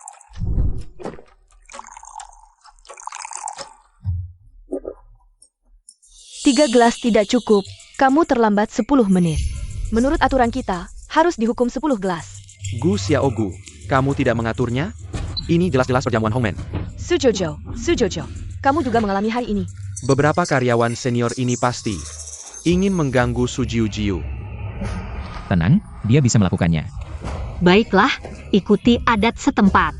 Tiga gelas tidak cukup. Kamu terlambat 10 menit. Menurut aturan kita, harus dihukum 10 gelas. Gu Xiaogu, kamu tidak mengaturnya? Ini jelas-jelas perjamuan Hongmen. Sujojo, kamu juga mengalami hari ini. Beberapa karyawan senior ini pasti ingin mengganggu Su Jiu. Tenang, dia bisa melakukannya. Baiklah, ikuti adat setempat.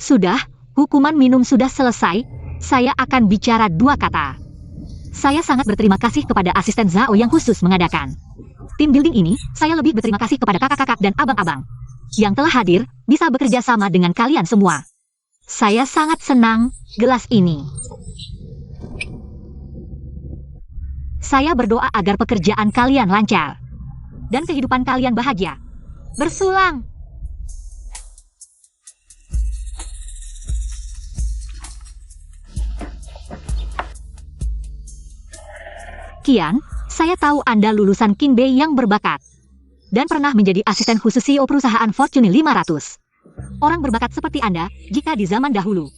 Sudah, hukuman minum sudah selesai. Saya akan bicara 2 kata. Saya sangat berterima kasih kepada asisten Zhao yang khusus mengadakan tim building ini. Saya lebih berterima kasih kepada kakak-kakak dan abang-abang yang telah hadir, bisa bekerja sama dengan kalian semua. Saya sangat senang gelas ini. Saya berdoa agar pekerjaan kalian lancar dan kehidupan kalian bahagia. Bersulang. Kian, saya tahu Anda lulusan King Bei yang berbakat dan pernah menjadi asisten khusus CEO perusahaan Fortune 500. Orang berbakat seperti Anda, jika di zaman dahulu,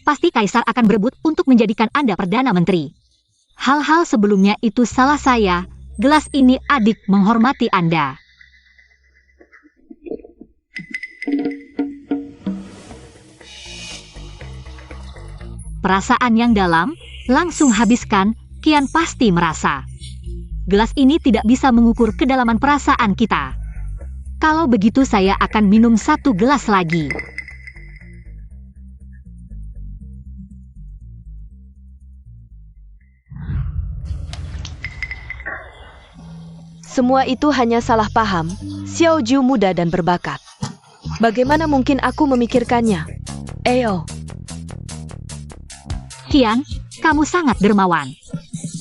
pasti Kaisar akan berebut untuk menjadikan Anda Perdana Menteri. Hal-hal sebelumnya itu salah saya. Gelas ini adik menghormati Anda. Perasaan yang dalam, langsung habiskan. Kian pasti merasa gelas ini tidak bisa mengukur kedalaman perasaan kita. Kalau begitu saya akan minum 1 gelas lagi. Semua itu hanya salah paham. Xiao Jiu muda dan berbakat. Bagaimana mungkin aku memikirkannya? Eyo. Kian, kamu sangat dermawan.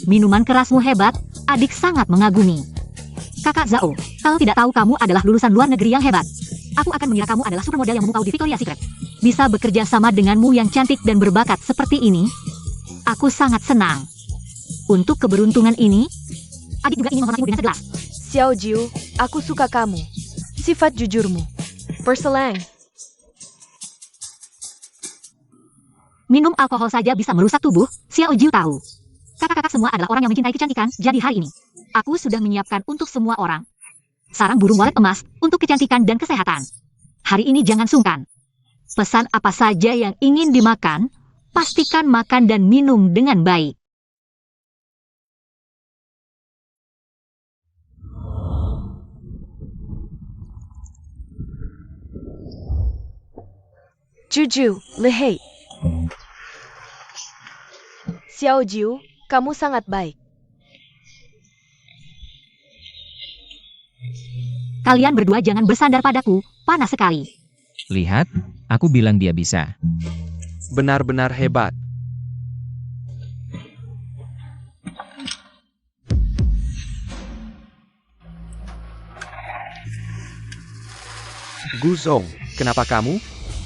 Minuman kerasmu hebat, adik sangat mengagumi. Kakak Zhao, kalau tidak tahu kamu adalah lulusan luar negeri yang hebat, aku akan mengira kamu adalah supermodel yang memukau di Victoria's Secret. Bisa bekerja sama denganmu yang cantik dan berbakat seperti ini, aku sangat senang. Untuk keberuntungan ini, adik juga ingin menghormatimu dengan segelas. Xiao Jiu, aku suka kamu. Sifat jujurmu. Perselang. Minum alkohol saja bisa merusak tubuh, Xiao Jiu tahu. Kakak-kakak semua adalah orang yang mencintai kecantikan, jadi hari ini aku sudah menyiapkan untuk semua orang sarang burung walet emas untuk kecantikan dan kesehatan. Hari ini jangan sungkan. Pesan apa saja yang ingin dimakan, pastikan makan dan minum dengan baik. Juju, lehei. Xiao Jiu, kamu sangat baik. Kalian berdua jangan bersandar padaku, panas sekali. Lihat, aku bilang dia bisa. Benar-benar hebat. Guzong, kenapa kamu?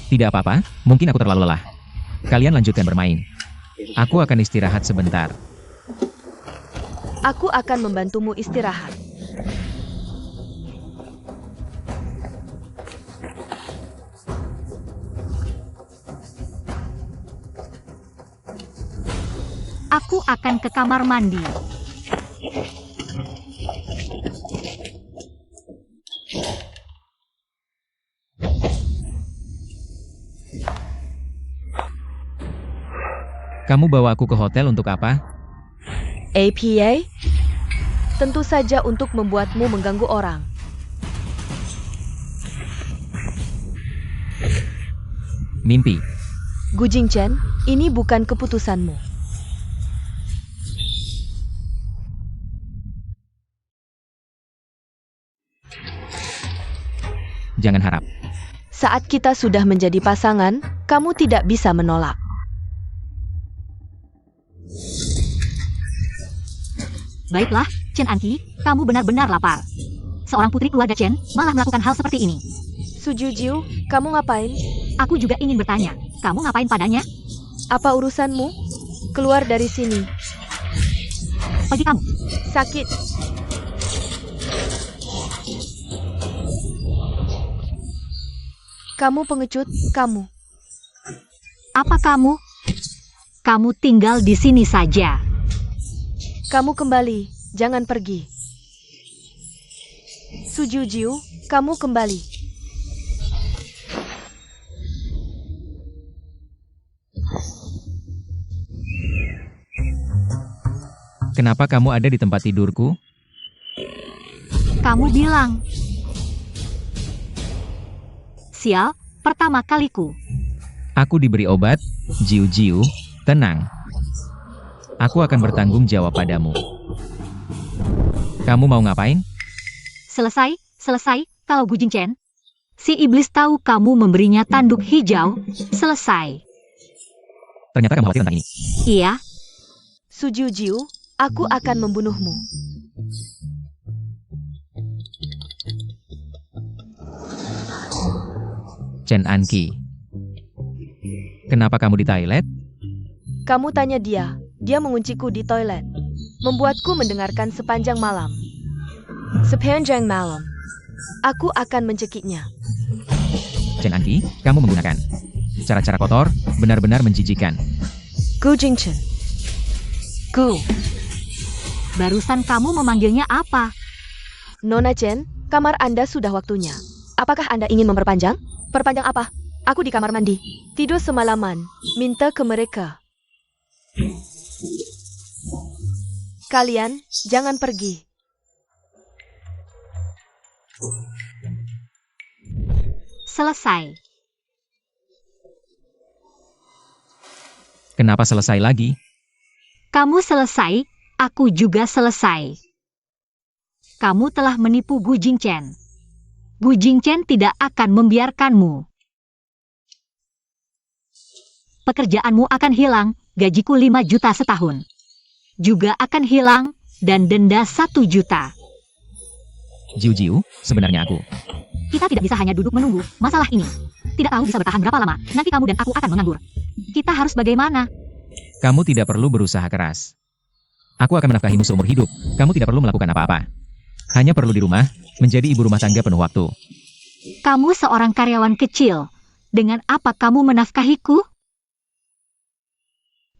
Tidak apa-apa, mungkin aku terlalu lelah. Kalian lanjutkan bermain. Aku akan istirahat sebentar. Aku akan membantumu istirahat. Aku akan ke kamar mandi. Kamu bawa aku ke hotel untuk apa? APA? Tentu saja untuk membuatmu mengganggu orang. Mimpi. Gu Jingchen, ini bukan keputusanmu. Jangan harap. Saat kita sudah menjadi pasangan, kamu tidak bisa menolak. Baiklah, Chen Anqi, kamu benar-benar lapar. Seorang putri keluarga Chen malah melakukan hal seperti ini. Su Jiu, kamu ngapain? Aku juga ingin bertanya, kamu ngapain padanya? Apa urusanmu? Keluar dari sini. Pergi kamu. Sakit. Kamu pengecut, kamu. Apa kamu? Kamu tinggal di sini saja. Kamu kembali, jangan pergi. Su Jiu, kamu kembali. Kenapa kamu ada di tempat tidurku? Kamu bilang. Sial, pertama kaliku. Aku diberi obat, Jiu-Jiu, tenang. Aku akan bertanggung jawab padamu. Kamu mau ngapain? Selesai, kalau Gu Jingchen. Si iblis tahu kamu memberinya tanduk hijau, selesai. Ternyata kamu khawatir tentang ini. Iya. Su Jiu-Jiu, aku akan membunuhmu. Chen Anqi. Kenapa kamu di toilet? Kamu tanya dia mengunciku di toilet. Membuatku mendengarkan sepanjang malam. Sepanjang malam. Aku akan mencekiknya. Chen Anqi, kamu menggunakan cara-cara kotor, benar-benar menjijikan. Gu Jingchen. Gu. Barusan kamu memanggilnya apa? Nona Chen, kamar Anda sudah waktunya. Apakah Anda ingin memperpanjang? Perpanjang apa? Aku di kamar mandi. Tidur semalaman. Minta ke mereka. Kalian, jangan pergi. Selesai. Kenapa selesai lagi? Kamu selesai, aku juga selesai. Kamu telah menipu Gu Jingchen. Gu Jingchen tidak akan membiarkanmu. Pekerjaanmu akan hilang, gajiku 5 juta setahun. Juga akan hilang, dan denda 1 juta. Jiu-Jiu, sebenarnya aku. Kita tidak bisa hanya duduk menunggu masalah ini. Tidak tahu bisa bertahan berapa lama, nanti kamu dan aku akan menganggur. Kita harus bagaimana? Kamu tidak perlu berusaha keras. Aku akan menafkahimu seumur hidup. Kamu tidak perlu melakukan apa-apa. Hanya perlu di rumah, menjadi ibu rumah tangga penuh waktu. Kamu seorang karyawan kecil. Dengan apa kamu menafkahiku?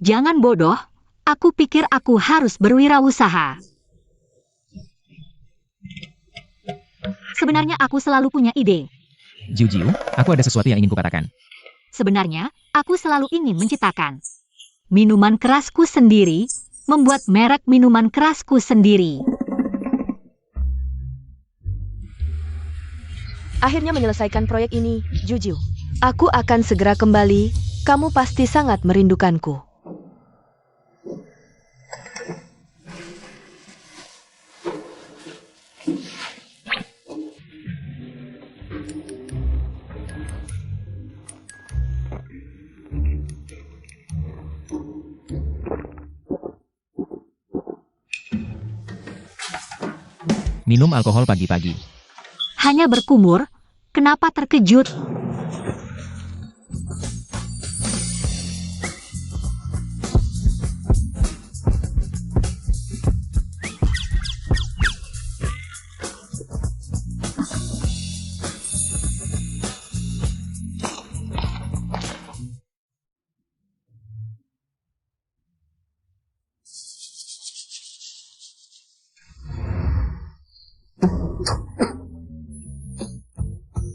Jangan bodoh. Aku pikir aku harus berwirausaha. Sebenarnya aku selalu punya ide. Jiu-Jiu, aku ada sesuatu yang ingin kukatakan. Sebenarnya, aku selalu ingin menciptakan minuman kerasku sendiri, membuat merek minuman kerasku sendiri. Akhirnya menyelesaikan proyek ini, Jiu-Jiu. Aku akan segera kembali. Kamu pasti sangat merindukanku. Minum alkohol pagi-pagi. Hanya berkumur, kenapa terkejut?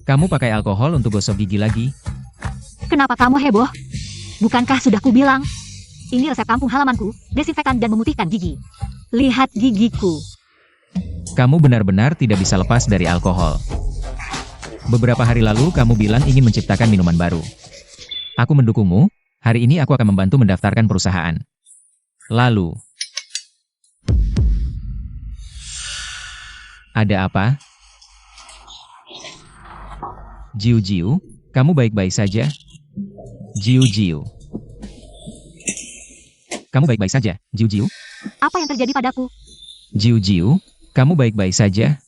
Kamu pakai alkohol untuk gosok gigi lagi? Kenapa kamu heboh? Bukankah sudah kubilang? Ini resep kampung halamanku, desinfektan dan memutihkan gigi. Lihat gigiku. Kamu benar-benar tidak bisa lepas dari alkohol. Beberapa hari lalu kamu bilang ingin menciptakan minuman baru. Aku mendukungmu, hari ini aku akan membantu mendaftarkan perusahaan. Lalu, ada apa? Jiu-Jiu, kamu baik-baik saja? Jiu-Jiu. Kamu baik-baik saja, Jiu-Jiu? Apa yang terjadi padaku? Jiu-Jiu, kamu baik-baik saja?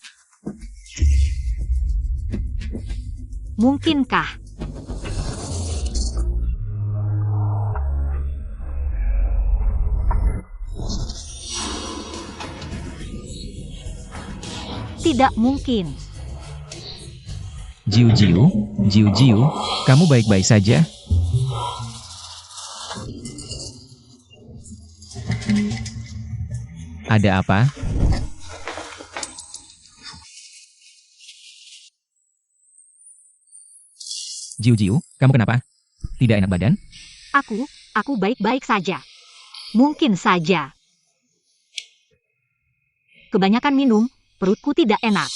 Mungkinkah? Tidak mungkin. Jiu-Jiu, Jiu-Jiu, kamu baik-baik saja? Ada apa? Jiu-Jiu, kamu kenapa? Tidak enak badan? Aku baik-baik saja. Mungkin saja. Kebanyakan minum, perutku tidak enak.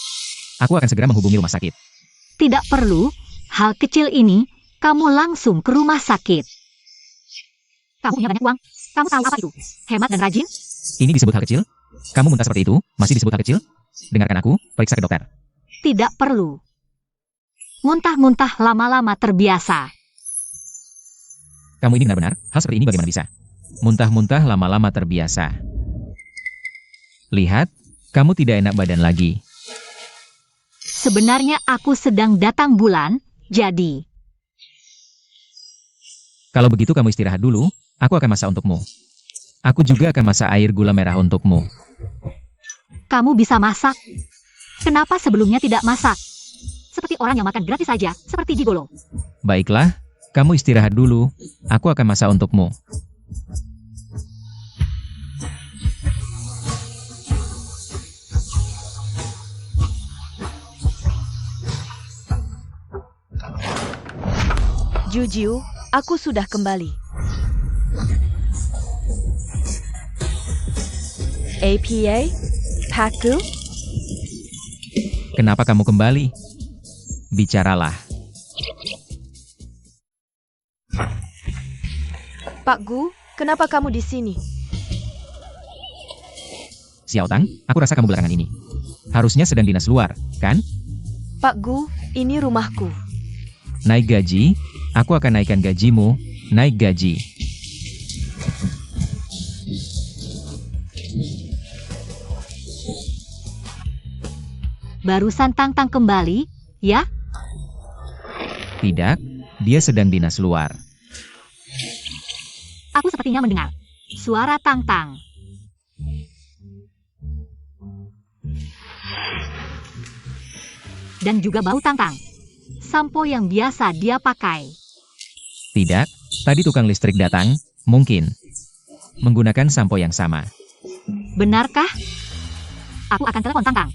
Aku akan segera menghubungi rumah sakit. Tidak perlu, hal kecil ini, kamu langsung ke rumah sakit. Kamu punya banyak uang. Kamu tahu apa itu? Hemat dan rajin? Ini disebut hal kecil? Kamu muntah seperti itu, masih disebut hal kecil? Dengarkan aku, periksa ke dokter. Tidak perlu. Muntah-muntah lama-lama terbiasa. Kamu ini benar-benar, hal seperti ini bagaimana bisa? Muntah-muntah lama-lama terbiasa. Lihat, kamu tidak enak badan lagi. Sebenarnya aku sedang datang bulan, jadi. Kalau begitu kamu istirahat dulu, aku akan masak untukmu. Aku juga akan masak air gula merah untukmu. Kamu bisa masak. Kenapa sebelumnya tidak masak? Seperti orang yang makan gratis saja, seperti gigolo. Baiklah, kamu istirahat dulu, aku akan masak untukmu. Jujiu, aku sudah kembali. APA? Paku? Kenapa kamu kembali? Bicaralah. Pak Gu, kenapa kamu di sini? Xiao Tang, aku rasa kamu belakangan ini harusnya sedang dinas luar, kan? Pak Gu, ini rumahku. Naik gaji? Aku akan naikkan gajimu, naik gaji. Barusan Tang-Tang kembali, ya? Tidak, dia sedang dinas luar. Aku sepertinya mendengar suara Tang-Tang. Dan juga bau Tang-Tang. Sampo yang biasa dia pakai. Tidak, tadi tukang listrik datang, mungkin menggunakan sampo yang sama. Benarkah? Aku akan telepon Tang-Tang.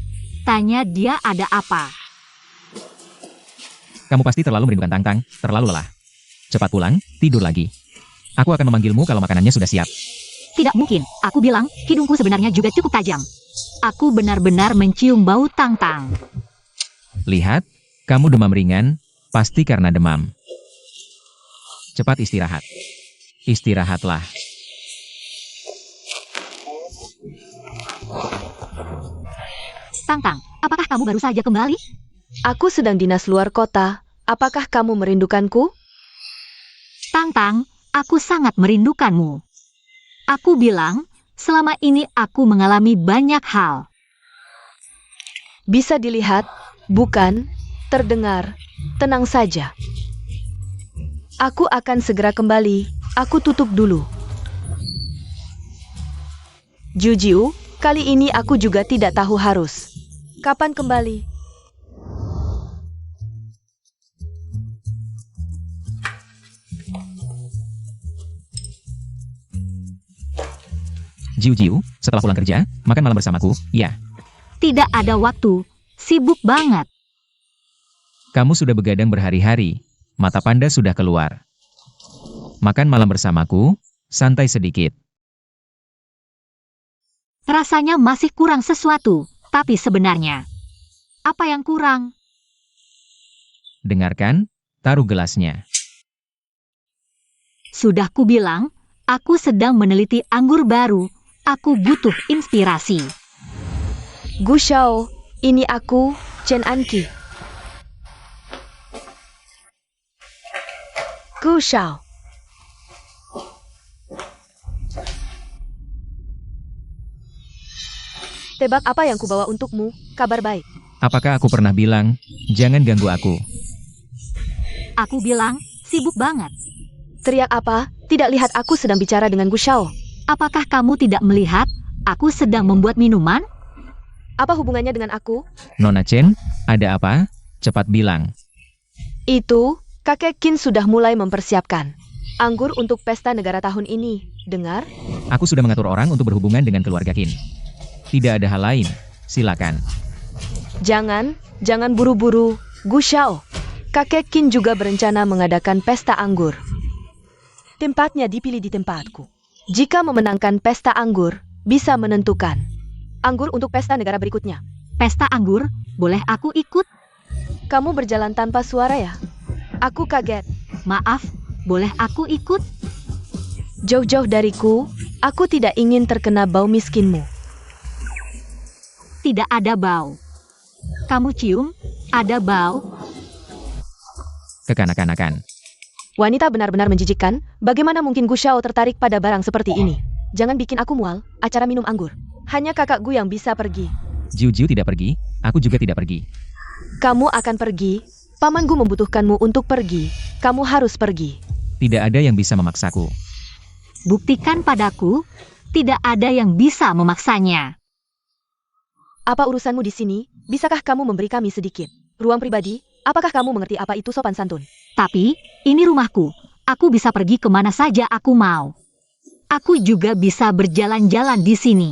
Tanya dia ada apa. Kamu pasti terlalu merindukan Tang-Tang, terlalu lelah. Cepat pulang, tidur lagi. Aku akan memanggilmu kalau makanannya sudah siap. Tidak mungkin, aku bilang, hidungku sebenarnya juga cukup tajam. Aku benar-benar mencium bau Tang-Tang. Lihat, kamu demam ringan, pasti karena demam. Cepat istirahat. Istirahatlah. Tang-Tang, apakah kamu baru saja kembali? Aku sedang dinas luar kota. Apakah kamu merindukanku? Tang-Tang, aku sangat merindukanmu. Aku bilang, selama ini aku mengalami banyak hal. Bisa dilihat, bukan, terdengar, tenang saja. Aku akan segera kembali, aku tutup dulu. Jujiu, kali ini aku juga tidak tahu harus. Kapan kembali? Jiu-jiu, setelah pulang kerja, makan malam bersamaku, ya. Tidak ada waktu, sibuk banget. Kamu sudah begadang berhari-hari, mata panda sudah keluar. Makan malam bersamaku, santai sedikit. Rasanya masih kurang sesuatu, tapi sebenarnya. Apa yang kurang? Dengarkan, taruh gelasnya. Sudah kubilang, aku sedang meneliti anggur baru. Aku butuh inspirasi. Gu Shao, ini aku, Chen Anqi. Gu Shao. Tebak apa yang kubawa untukmu, kabar baik. Apakah aku pernah bilang, jangan ganggu aku? Aku bilang, sibuk banget. Teriak apa? Tidak lihat aku sedang bicara dengan Gu Shao. Apakah kamu tidak melihat, aku sedang membuat minuman? Apa hubungannya dengan aku? Nona Chen, ada apa? Cepat bilang. Itu, kakek Qin sudah mulai mempersiapkan anggur untuk pesta negara tahun ini. Dengar? Aku sudah mengatur orang untuk berhubungan dengan keluarga Qin. Tidak ada hal lain, silakan. Jangan buru-buru, Gu Shao. Kakek Qin juga berencana mengadakan pesta anggur. Tempatnya dipilih di tempatku. Jika memenangkan pesta anggur, bisa menentukan anggur untuk pesta negara berikutnya. Pesta anggur, boleh aku ikut? Kamu berjalan tanpa suara ya? Aku kaget. Maaf, boleh aku ikut? Jauh-jauh dariku, aku tidak ingin terkena bau miskinmu. Tidak ada bau. Kamu cium? Ada bau? Kekanak-kanakan. Wanita benar-benar menjijikkan, bagaimana mungkin Gu Xiao tertarik pada barang seperti ini? Jangan bikin aku mual, acara minum anggur. Hanya kakak Gu yang bisa pergi. Jiu Jiu tidak pergi, aku juga tidak pergi. Kamu akan pergi, Paman Gu membutuhkanmu untuk pergi. Kamu harus pergi. Tidak ada yang bisa memaksaku. Buktikan padaku, tidak ada yang bisa memaksanya. Apa urusanmu di sini? Bisakah kamu memberi kami sedikit ruang pribadi? Apakah kamu mengerti apa itu sopan santun? Tapi, ini rumahku. Aku bisa pergi kemana saja aku mau. Aku juga bisa berjalan-jalan di sini.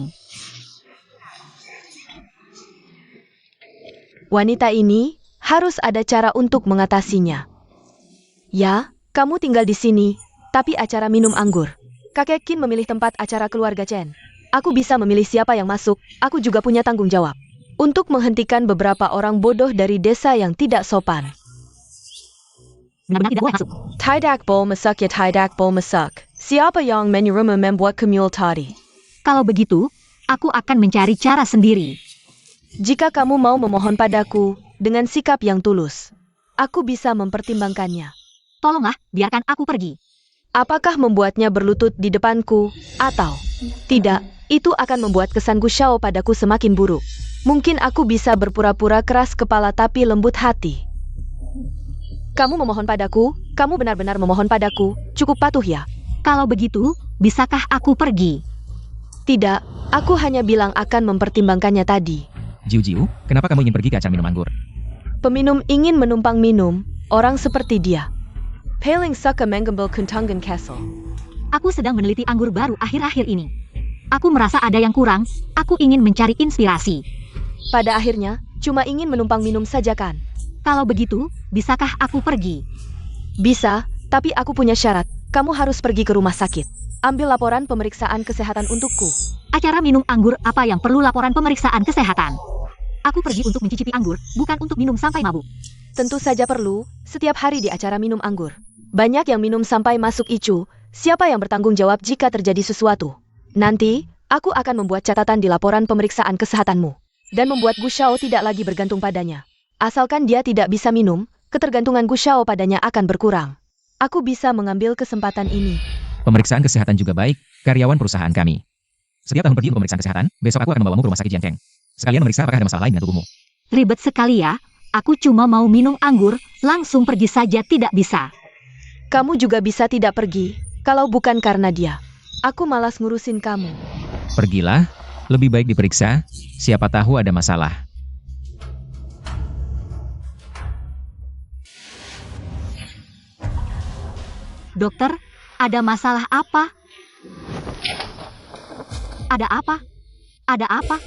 Wanita ini harus ada cara untuk mengatasinya. Ya, kamu tinggal di sini, tapi acara minum anggur. Kakek Qin memilih tempat acara keluarga Chen. Aku bisa memilih siapa yang masuk, aku juga punya tanggung jawab. Untuk menghentikan beberapa orang bodoh dari desa yang tidak sopan. Benar-benar tidak boleh masuk. Tidak boleh masak ya tidak boleh masak. Siapa yang menyuruhmu membuat kemul tadi? Kalau begitu, aku akan mencari cara sendiri. Jika kamu mau memohon padaku, dengan sikap yang tulus, aku bisa mempertimbangkannya. Tolonglah, biarkan aku pergi. Apakah membuatnya berlutut di depanku, atau tidak, itu akan membuat kesan Gu Xiao padaku semakin buruk. Mungkin aku bisa berpura-pura keras kepala tapi lembut hati. Kamu memohon padaku, kamu benar-benar memohon padaku, cukup patuh ya. Kalau begitu, bisakah aku pergi? Tidak, aku hanya bilang akan mempertimbangkannya tadi. Jiu Jiu, kenapa kamu ingin pergi ke acara minum anggur? Peminum ingin menumpang minum, orang seperti dia. Paling suka menggembel Kuntangan Castle. Aku sedang meneliti anggur baru akhir-akhir ini. Aku merasa ada yang kurang, aku ingin mencari inspirasi. Pada akhirnya, cuma ingin menumpang minum saja kan? Kalau begitu, bisakah aku pergi? Bisa, tapi aku punya syarat. Kamu harus pergi ke rumah sakit. Ambil laporan pemeriksaan kesehatan untukku. Acara minum anggur apa yang perlu laporan pemeriksaan kesehatan? Aku pergi untuk mencicipi anggur, bukan untuk minum sampai mabuk. Tentu saja perlu, setiap hari di acara minum anggur. Banyak yang minum sampai masuk icu, siapa yang bertanggung jawab jika terjadi sesuatu? Nanti, aku akan membuat catatan di laporan pemeriksaan kesehatanmu. Dan membuat Gu Xiao tidak lagi bergantung padanya. Asalkan dia tidak bisa minum, ketergantungan Gu Xiao padanya akan berkurang. Aku bisa mengambil kesempatan ini. Pemeriksaan kesehatan juga baik, karyawan perusahaan kami. Setiap tahun pergi untuk pemeriksaan kesehatan, besok aku akan membawamu ke rumah sakit Jiangcheng. Sekalian memeriksa apakah ada masalah lain dengan tubuhmu. Ribet sekali ya, aku cuma mau minum anggur, langsung pergi saja tidak bisa. Kamu juga bisa tidak pergi, kalau bukan karena dia. Aku malas ngurusin kamu. Pergilah, lebih baik diperiksa, siapa tahu ada masalah. Dokter, ada masalah apa? Ada apa? Ada apa?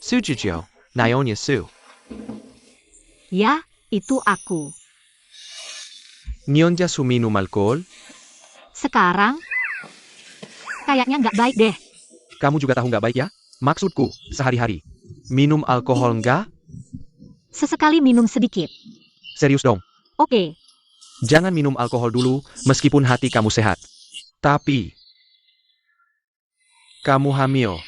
Su Jijiao, Nyonya Su. Ya, itu aku. Nyonya Su minum alkohol? Sekarang? Kayaknya nggak baik deh. Kamu juga tahu nggak baik ya? Maksudku, sehari-hari. Minum alkohol nggak? Sesekali minum sedikit. Serius dong. Oke, Jangan minum alkohol dulu, meskipun hati kamu sehat. Tapi, kamu hamil.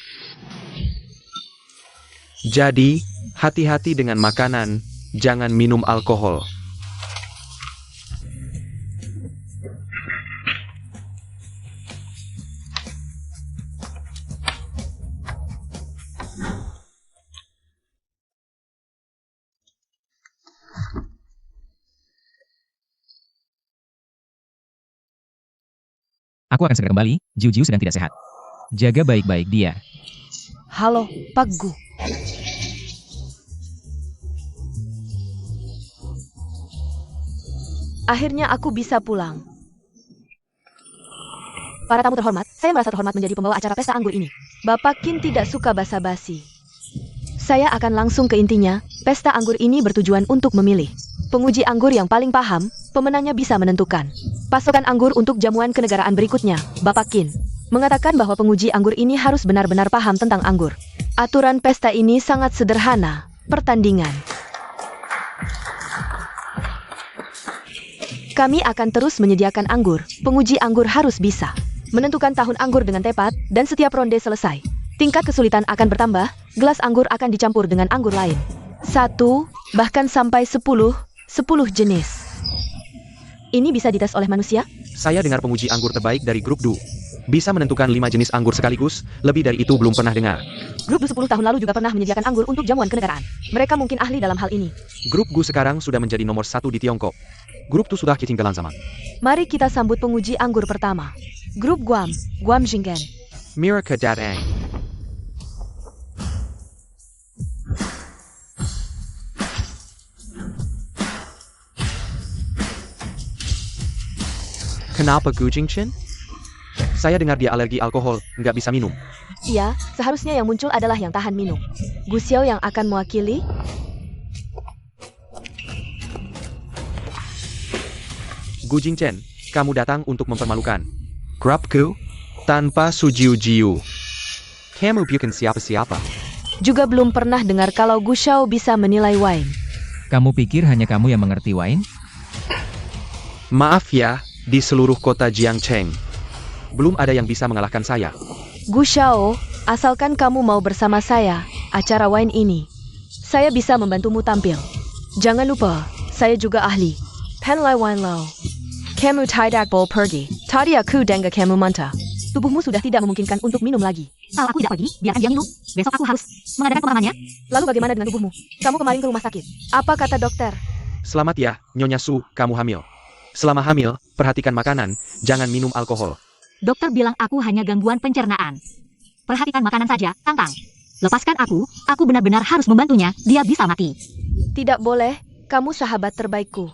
Jadi, hati-hati dengan makanan, jangan minum alkohol. Aku akan segera kembali, Jiu Jiu sedang tidak sehat. Jaga baik-baik dia. Halo, Pak Gu. Akhirnya aku bisa pulang. Para tamu terhormat, saya merasa terhormat menjadi pembawa acara pesta anggur ini. Bapak Qin tidak suka basa-basi. Saya akan langsung ke intinya, pesta anggur ini bertujuan untuk memilih penguji anggur yang paling paham, pemenangnya bisa menentukan pasokan anggur untuk jamuan kenegaraan berikutnya. Bapak Qin mengatakan bahwa penguji anggur ini harus benar-benar paham tentang anggur. Aturan pesta ini sangat sederhana, pertandingan. Kami akan terus menyediakan anggur. Penguji anggur harus bisa menentukan tahun anggur dengan tepat, dan setiap ronde selesai, tingkat kesulitan akan bertambah, gelas anggur akan dicampur dengan anggur lain. 1, bahkan sampai 10 jenis. Ini bisa dites oleh manusia? Saya dengar penguji anggur terbaik dari grup Du bisa menentukan 5 jenis anggur sekaligus, lebih dari itu belum pernah dengar. Grup Du 10 tahun lalu juga pernah menyediakan anggur untuk jamuan kenegaraan. Mereka mungkin ahli dalam hal ini. Grup Gu sekarang sudah menjadi nomor 1 di Tiongkok. Grup Tu sudah ketinggalan zaman. Mari kita sambut penguji anggur pertama. Grup Guam, Guam Jinggen. Miracle Datang. Kenapa Gu Jingchen? Saya dengar dia alergi alkohol, nggak bisa minum. Iya, seharusnya yang muncul adalah yang tahan minum. Gu Xiao yang akan mewakili. Gu Jingchen, kamu datang untuk mempermalukan grupku tanpa sujiu-jiu. Kamu bukan siapa-siapa. Juga belum pernah dengar kalau Gu Xiao bisa menilai wine. Kamu pikir hanya kamu yang mengerti wine? Maaf ya, di seluruh kota Jiangcheng, belum ada yang bisa mengalahkan saya. Gu Xiao, asalkan kamu mau bersama saya, acara wine ini, saya bisa membantumu tampil. Jangan lupa, saya juga ahli. Penlai wine low. Kamu tidak boleh pergi. Tadi aku dengar kamu manta. Tubuhmu sudah tidak memungkinkan untuk minum lagi. Kalau aku tidak pergi, biarkan dia minum. Besok aku harus mengadakan pemakamannya. Lalu bagaimana dengan tubuhmu? Kamu kemarin ke rumah sakit. Apa kata dokter? Selamat ya, Nyonya Su, kamu hamil. Selama hamil, perhatikan makanan, jangan minum alkohol. Dokter bilang aku hanya gangguan pencernaan. Perhatikan makanan saja, Tang-Tang. Lepaskan aku benar-benar harus membantunya, dia bisa mati. Tidak boleh, kamu sahabat terbaikku.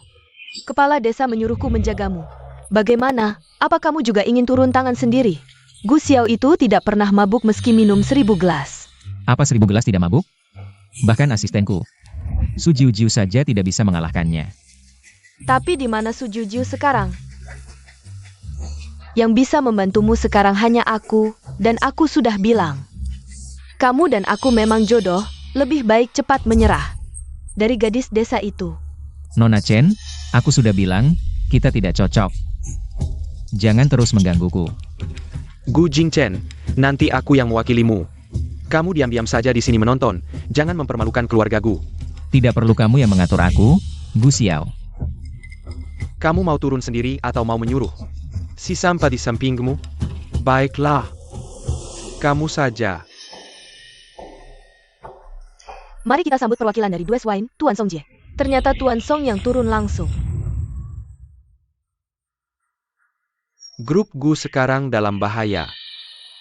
Kepala desa menyuruhku menjagamu. Bagaimana? Apa kamu juga ingin turun tangan sendiri? Gu Xiao itu tidak pernah mabuk meski minum 1000 gelas. Apa 1000 gelas tidak mabuk? Bahkan asistenku, Su Jiu-Jiu saja tidak bisa mengalahkannya. Tapi di mana Su Jiu-Jiu sekarang? Yang bisa membantumu sekarang hanya aku, dan aku sudah bilang. Kamu dan aku memang jodoh, lebih baik cepat menyerah. Dari gadis desa itu. Nona Chen, aku sudah bilang, kita tidak cocok. Jangan terus menggangguku. Gu Jingchen, nanti aku yang mewakilimu. Kamu diam-diam saja di sini menonton, jangan mempermalukan keluarga Gu. Tidak perlu kamu yang mengatur aku, Gu Xiao. Kamu mau turun sendiri atau mau menyuruh? Si sampah di sampingmu? Baiklah. Kamu saja. Mari kita sambut perwakilan dari Dues Wine, Tuan Song Jie. Ternyata Tuan Song yang turun langsung. Grup Gu sekarang dalam bahaya.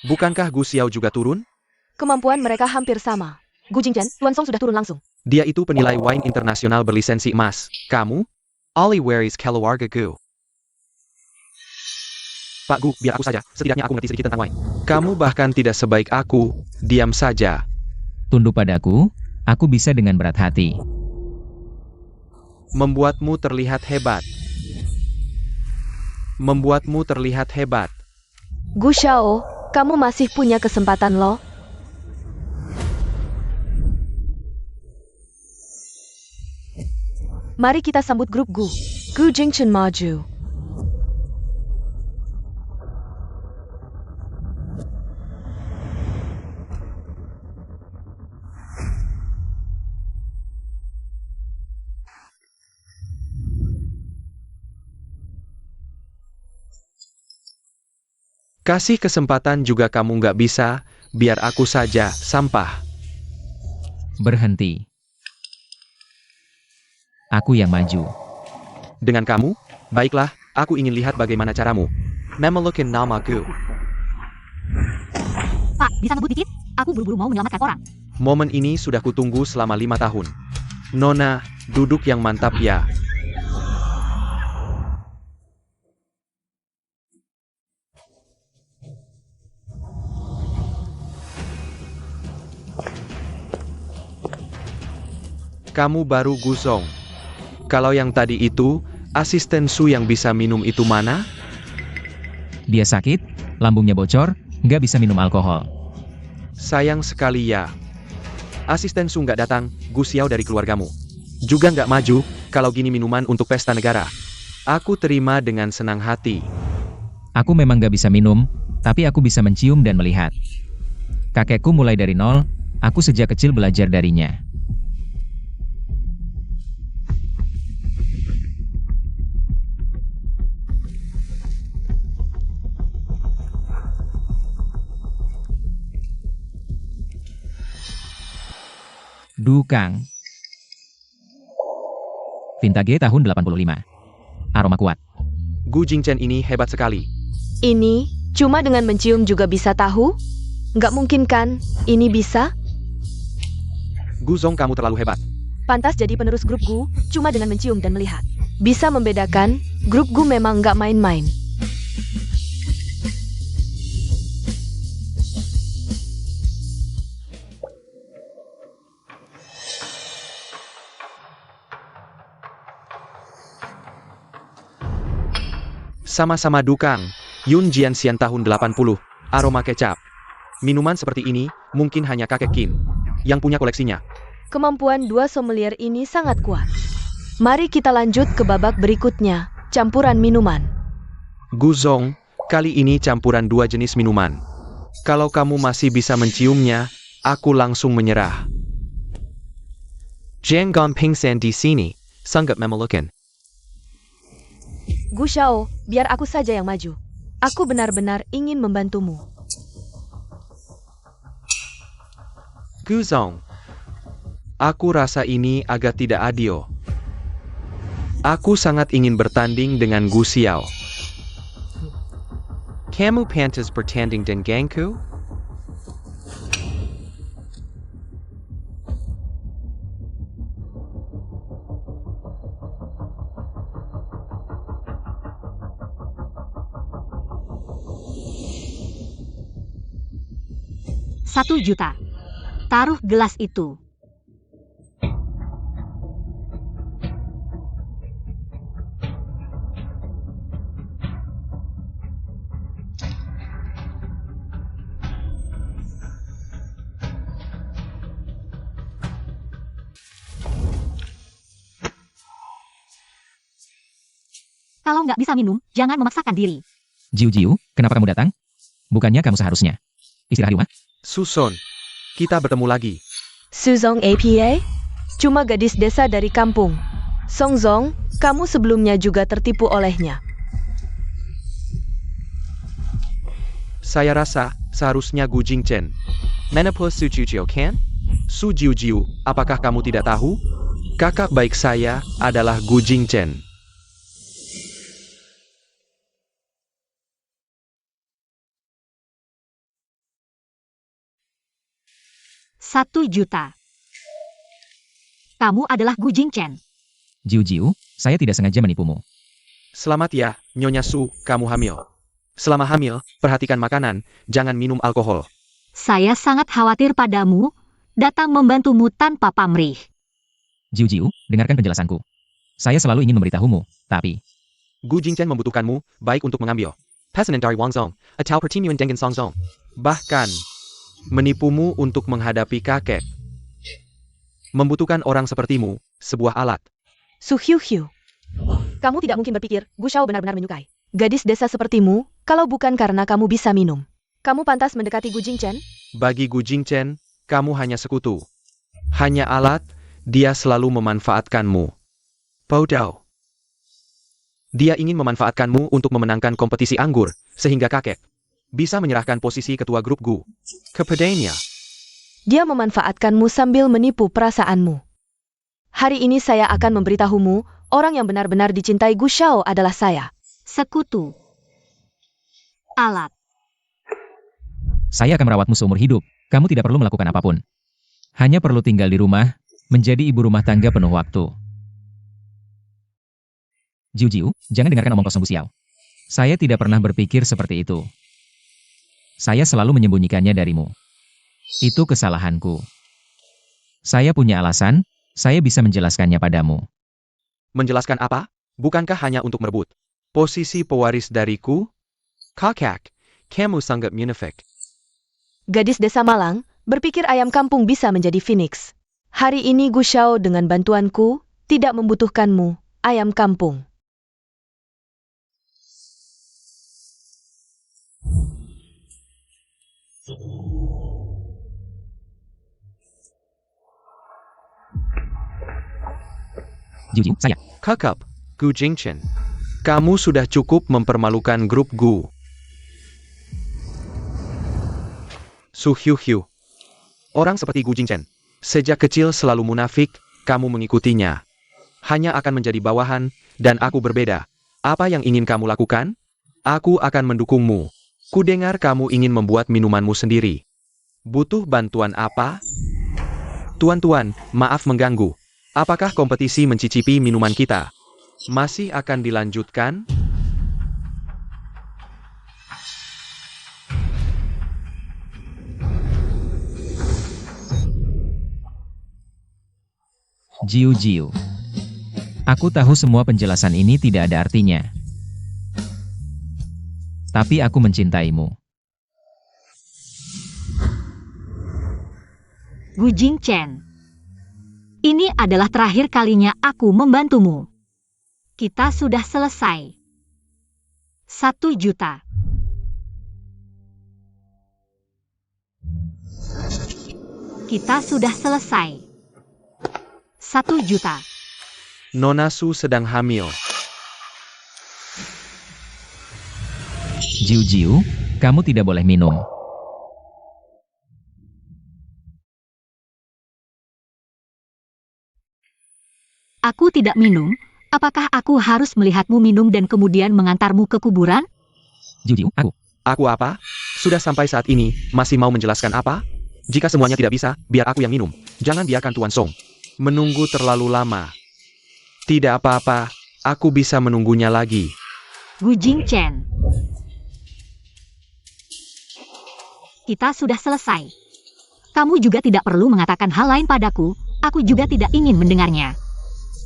Bukankah Gu Xiao juga turun? Kemampuan mereka hampir sama. Gu Jingchen, Tuan Song sudah turun langsung. Dia itu penilai wine internasional berlisensi emas. Kamu? Oli Waris keluarga Gu. Pak Gu, biar aku saja. Setidaknya aku ngerti sedikit tentang wine. Kamu bahkan tidak sebaik aku. Diam saja. Tunduk padaku, aku bisa dengan berat hati. Membuatmu terlihat hebat. Membuatmu terlihat hebat. Gu Xiao, kamu masih punya kesempatan loh. Mari kita sambut grup Gu. Gu Jingchen maju. Kasih kesempatan juga kamu nggak bisa, biar aku saja, sampah. Berhenti. Aku yang maju. Dengan kamu? Baiklah, aku ingin lihat bagaimana caramu. Memelukin nama Gu. Pak, bisa ngebut dikit? Aku buru-buru mau menyelamatkan orang. Momen ini sudah kutunggu selama 5 tahun. Nona, duduk yang mantap ya. Kamu baru Guzong. Kalau yang tadi itu, asisten Su yang bisa minum itu mana? Dia sakit, lambungnya bocor, nggak bisa minum alkohol. Sayang sekali ya. Asisten Su nggak datang, Gu Xiao dari keluargamu. Juga nggak maju, kalau gini minuman untuk pesta negara. Aku terima dengan senang hati. Aku memang gak bisa minum, tapi aku bisa mencium dan melihat. Kakekku mulai dari nol, aku sejak kecil belajar darinya. Dukang. Vintage tahun 85. Aroma kuat. Gu Jingchen ini hebat sekali. Ini, cuma dengan mencium juga bisa tahu? Nggak mungkin kan, ini bisa? Gu Zong, kamu terlalu hebat. Pantas jadi penerus grup Gu, cuma dengan mencium dan melihat. Bisa membedakan, grup Gu memang nggak main-main. Sama-sama Dukang, Yun Jianxian tahun 80, aroma kecap. Minuman seperti ini, mungkin hanya kakek Qin yang punya koleksinya. Kemampuan dua sommelier ini sangat kuat. Mari kita lanjut ke babak berikutnya, campuran minuman. Gu Zong, kali ini campuran dua jenis minuman. Kalau kamu masih bisa menciumnya, aku langsung menyerah. Jiang Gong Pingsan di sini, sangat memelukan. Gu Shao, biar aku saja yang maju. Aku benar-benar ingin membantumu. Gu Zong, aku rasa ini agak tidak adil. Aku sangat ingin bertanding dengan Gu Xiao. Kamu pantas bertanding denganku? Rp1.000.000. Taruh gelas itu. Kalau nggak bisa minum, jangan memaksakan diri. Jiu, kenapa kamu datang? Bukannya kamu seharusnya istirahat di rumah? Suson, kita bertemu lagi. Suzong APA? Cuma gadis desa dari kampung. Song Zong, kamu sebelumnya juga tertipu olehnya. Saya rasa, seharusnya Gu Jingchen. Menepus Su Jiu kan? Su Jiu, apakah kamu tidak tahu? Kakak baik saya adalah Gu Jingchen. Rp1.000.000. Kamu adalah Gu Jingchen. Jiu, saya tidak sengaja menipumu. Selamat ya, Nyonya Su, kamu hamil. Selama hamil, perhatikan makanan, jangan minum alkohol. Saya sangat khawatir padamu, datang membantumu tanpa pamrih. Jiu, dengarkan penjelasanku. Saya selalu ingin memberitahumu, tapi Gu Jingchen membutuhkanmu, baik untuk mengambil pesanan dari Wang Zong, atau pertemuan dengan Song Zong. Bahkan, menipumu untuk menghadapi kakek. Membutuhkan orang sepertimu, sebuah alat. Su Hiu Hiu. Kamu tidak mungkin berpikir, Gu Shao benar-benar menyukai gadis desa sepertimu, kalau bukan karena kamu bisa minum. Kamu pantas mendekati Gu Jingchen? Bagi Gu Jingchen, kamu hanya sekutu. Hanya alat, dia selalu memanfaatkanmu. Bodoh. Dia ingin memanfaatkanmu untuk memenangkan kompetisi anggur, sehingga kakek bisa menyerahkan posisi ketua grup Gu kepadanya. Dia memanfaatkanmu sambil menipu perasaanmu. Hari ini saya akan memberitahumu, orang yang benar-benar dicintai Gu Shao adalah saya. Sekutu. Alat. saya akan merawatmu seumur hidup. Kamu tidak perlu melakukan apapun. Hanya perlu tinggal di rumah, menjadi ibu rumah tangga penuh waktu. Jiu, jangan dengarkan omong kosong Gu Xiao. Saya tidak pernah berpikir seperti itu. Saya selalu menyembunyikannya darimu. Itu kesalahanku. Saya punya alasan, saya bisa menjelaskannya padamu. Menjelaskan apa? Bukankah hanya untuk merebut posisi pewaris dariku? Kakak, kamu sangat munafik. Gadis desa Malang, berpikir ayam kampung bisa menjadi phoenix. Hari ini Gu Shao dengan bantuanku, tidak membutuhkanmu, ayam kampung. Jiu, saya. Kakap, Gu Jingchen. Kamu sudah cukup mempermalukan grup Gu. Su Hiu Hiu. Orang seperti Gu Jingchen. Sejak kecil selalu munafik, kamu mengikutinya. Hanya akan menjadi bawahan, dan aku berbeda. Apa yang ingin kamu lakukan? Aku akan mendukungmu. Kudengar kamu ingin membuat minumanmu sendiri. Butuh bantuan apa? Tuan-tuan, maaf mengganggu. Apakah kompetisi mencicipi minuman kita masih akan dilanjutkan? Jiu. Aku tahu semua penjelasan ini tidak ada artinya. Tapi aku mencintaimu. Gu Jingchen. Ini adalah terakhir kalinya aku membantumu. Kita sudah selesai. 1 juta. Kita sudah selesai. 1 juta. Nona Su sedang hamil. Jiu, kamu tidak boleh minum. Aku tidak minum. Apakah aku harus melihatmu minum dan kemudian mengantarmu ke kuburan? Jiu, aku. Aku apa? Sudah sampai saat ini, masih mau menjelaskan apa? Jika semuanya tidak bisa, biar aku yang minum. Jangan biarkan Tuan Song menunggu terlalu lama. Tidak apa-apa, aku bisa menunggunya lagi. Gu Jingchen. Kita sudah selesai. Kamu juga tidak perlu mengatakan hal lain padaku, aku juga tidak ingin mendengarnya.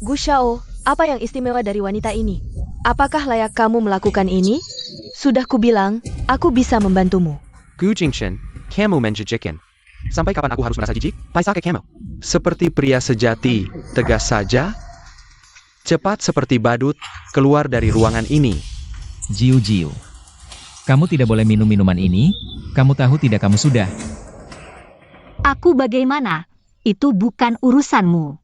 Gu Shao, apa yang istimewa dari wanita ini? Apakah layak kamu melakukan ini? Sudah kubilang, aku bisa membantumu. Gu Jingchen, kamu menjejekin. Sampai kapan aku harus merasa jijik? Paisake kamu. Seperti pria sejati, tegas saja. Cepat seperti badut, keluar dari ruangan ini. Jiu. Kamu tidak boleh minum minuman ini. Kamu tahu tidak kamu sudah. Aku bagaimana? Itu bukan urusanmu.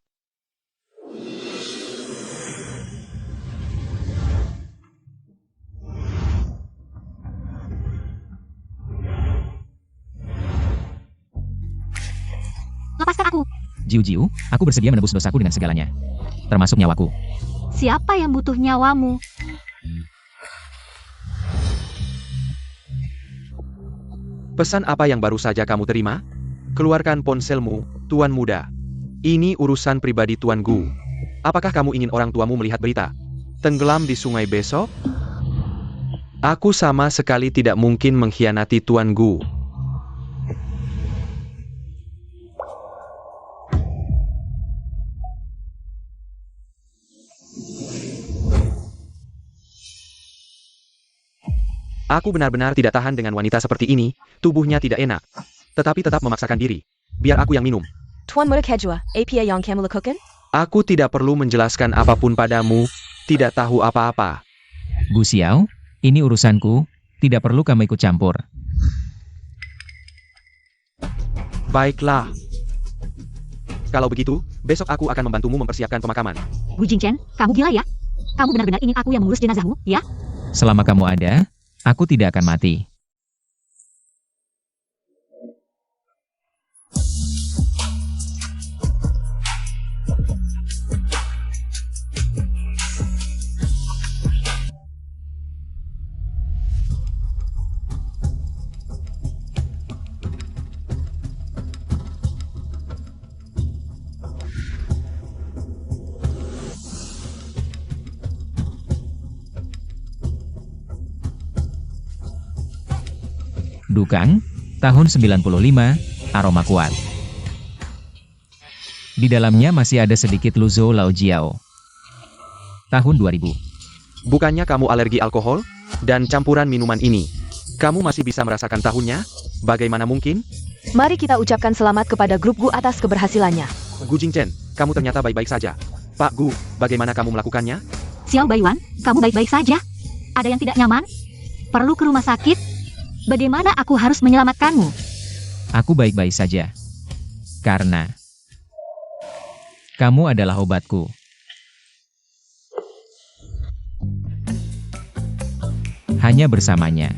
Lepaskan aku. Jiu, aku bersedia menebus dosaku dengan segalanya. Termasuk nyawaku. Siapa yang butuh nyawamu? Pesan apa yang baru saja kamu terima? Keluarkan ponselmu, Tuan Muda. Ini urusan pribadi Tuan Gu. Apakah kamu ingin orang tuamu melihat berita tenggelam di sungai besok? Aku sama sekali tidak mungkin mengkhianati Tuan Gu. Aku benar-benar tidak tahan dengan wanita seperti ini, tubuhnya tidak enak. Tetapi tetap memaksakan diri. Biar aku yang minum. Tuan Muda Kejua, APA yang kamu lakukan? Aku tidak perlu menjelaskan apapun padamu, tidak tahu apa-apa. Gu Xiao, ini urusanku, tidak perlu kamu ikut campur. Baiklah. Kalau begitu, besok aku akan membantumu mempersiapkan pemakaman. Gu Jingchen, kamu gila ya? Kamu benar-benar ingin aku yang mengurus jenazahmu, ya? Selama kamu ada, aku tidak akan mati. Dukang, tahun 95, aroma kuat. Di dalamnya masih ada sedikit Luzhou Lao Jiao. Tahun 2000. Bukannya kamu alergi alkohol? Dan campuran minuman ini. Kamu masih bisa merasakan tahunnya? Bagaimana mungkin? Mari kita ucapkan selamat kepada grup Gu atas keberhasilannya. Gu Jingchen, kamu ternyata baik-baik saja. Pak Gu, bagaimana kamu melakukannya? Xiao Baiwan, kamu baik-baik saja? Ada yang tidak nyaman? Perlu ke rumah sakit? Bagaimana aku harus menyelamatkanmu? Aku baik-baik saja. Karena kamu adalah obatku. Hanya bersamanya.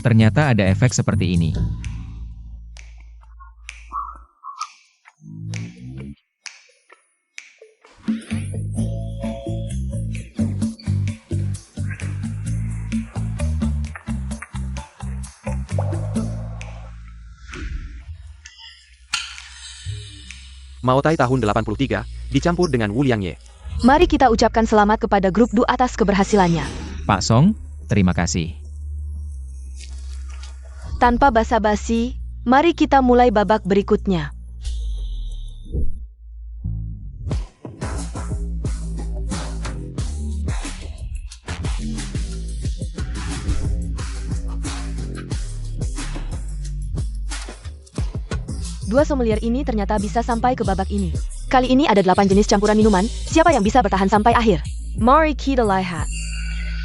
Ternyata ada efek seperti ini. Maotai tahun 83, dicampur dengan Wu Liangye. Mari kita ucapkan selamat kepada grup Du atas keberhasilannya. Pak Song, terima kasih. Tanpa basa-basi, mari kita mulai babak berikutnya. Dua sommelier ini ternyata bisa sampai ke babak ini. Kali ini ada 8 jenis campuran minuman, siapa yang bisa bertahan sampai akhir? Mari kita lihat.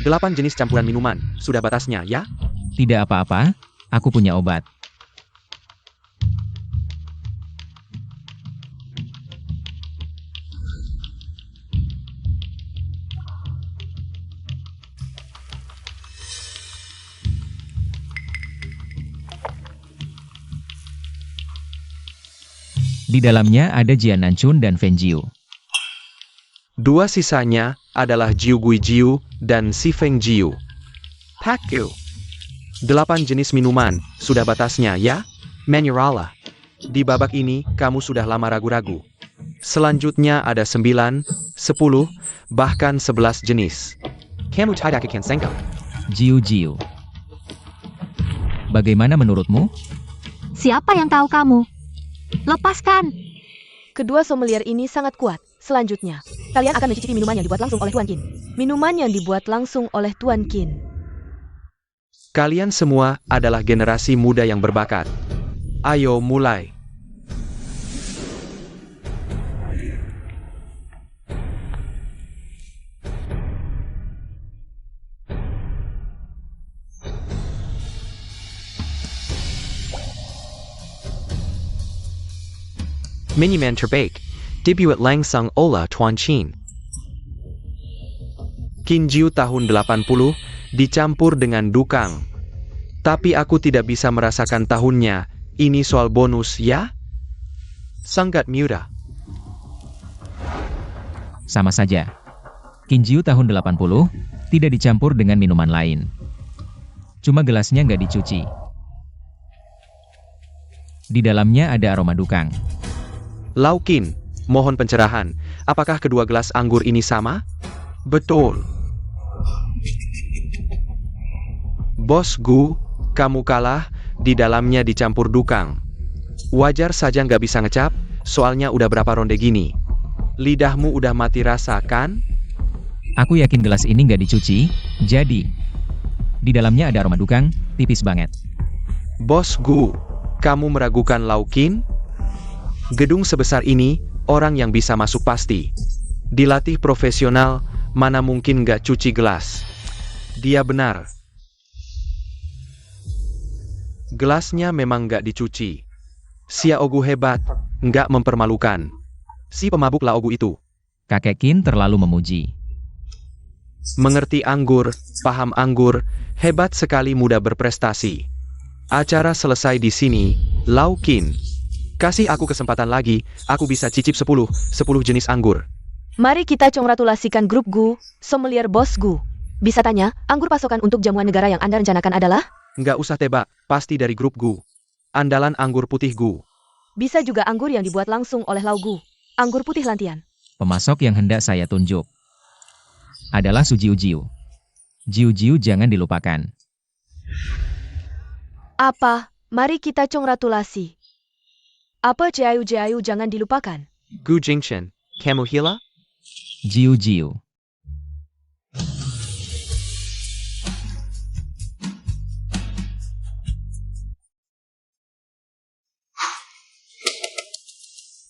8 jenis campuran minuman, sudah batasnya ya? Tidak apa-apa, aku punya obat. Di dalamnya ada Jian Nanchun dan Fen Jiu. 2 sisanya adalah Jiu Gui Jiu dan Si Feng Jiu. Pakku. 8 jenis minuman, sudah batasnya ya? Manurala. Di babak ini, kamu sudah lama ragu-ragu. Selanjutnya ada 9, 10, bahkan 11 jenis. Kamu tidak akan sangka. Jiu Jiu. Bagaimana menurutmu? Siapa yang tahu kamu? Lepaskan! Kedua sommelier ini sangat kuat. Selanjutnya, kalian akan mencicipi minuman yang dibuat langsung oleh Tuan Qin. Minuman yang dibuat langsung oleh Tuan Qin. Kalian semua adalah generasi muda yang berbakat. Ayo mulai. Miniman terbaik, debut langsung oleh Tuan Qin. Kinjiu tahun 80, dicampur dengan Dukang. Tapi aku tidak bisa merasakan tahunnya, ini soal bonus ya? Sangat mudah. Sama saja. Kinjiu tahun 80, tidak dicampur dengan minuman lain. Cuma gelasnya nggak dicuci. Di dalamnya ada aroma Dukang. Laukin, mohon pencerahan, apakah kedua gelas anggur ini sama? Betul. Bos Gu, kamu kalah, di dalamnya dicampur Dukang. Wajar saja nggak bisa ngecap, soalnya udah berapa ronde gini. Lidahmu udah mati rasa kan? Aku yakin gelas ini nggak dicuci, jadi di dalamnya ada aroma Dukang, tipis banget. Bos Gu, kamu meragukan Laukin? Gedung sebesar ini, orang yang bisa masuk pasti. Dilatih profesional, mana mungkin nggak cuci gelas. Dia benar. Gelasnya memang nggak dicuci. Sia Ogu hebat, nggak mempermalukan. Si pemabuk La Ogu itu. Kakek Qin terlalu memuji. Mengerti anggur, paham anggur, hebat sekali, mudah berprestasi. Acara selesai di sini, Laukin. Kasih aku kesempatan lagi, aku bisa cicip 10 jenis anggur. Mari kita congratulasikan grup Gu, sommelier Bos Gu. Bisa tanya, anggur pasokan untuk jamuan negara yang Anda rencanakan adalah? Nggak usah tebak, pasti dari grup Gu. Andalan anggur putih Gu. Bisa juga anggur yang dibuat langsung oleh Lau Gu. Anggur putih lantian. Pemasok yang hendak saya tunjuk adalah Su Jiu Jiu. Jiu Jiu jangan dilupakan. Apa? Mari kita congratulasi. Apa Jiayu jangan dilupakan. Gu Jingchen, kamu hila? Jiu Jiu.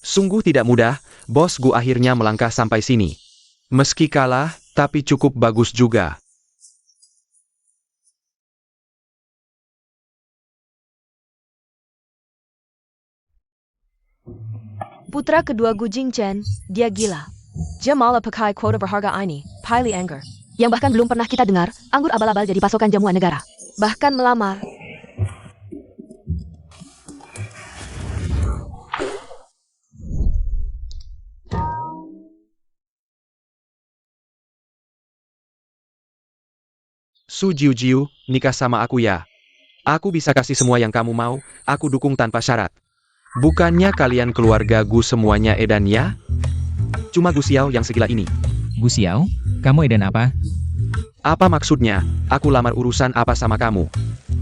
Sungguh tidak mudah, Bos Gu akhirnya melangkah sampai sini. Meski kalah, tapi cukup bagus juga. Putra kedua Gu Jingchen, dia gila. Dia malah pakai kuota berharga ini, Piley Anger. Yang bahkan belum pernah kita dengar, anggur abal-abal jadi pasokan jamuan negara. Bahkan melamar. Su Jiu, nikah sama aku ya. Aku bisa kasih semua yang kamu mau, aku dukung tanpa syarat. Bukannya kalian keluarga Gu semuanya edan ya? Cuma Gu Xiao yang segila ini. Gu Xiao, kamu edan apa? Apa maksudnya? Aku lamar urusan apa sama kamu?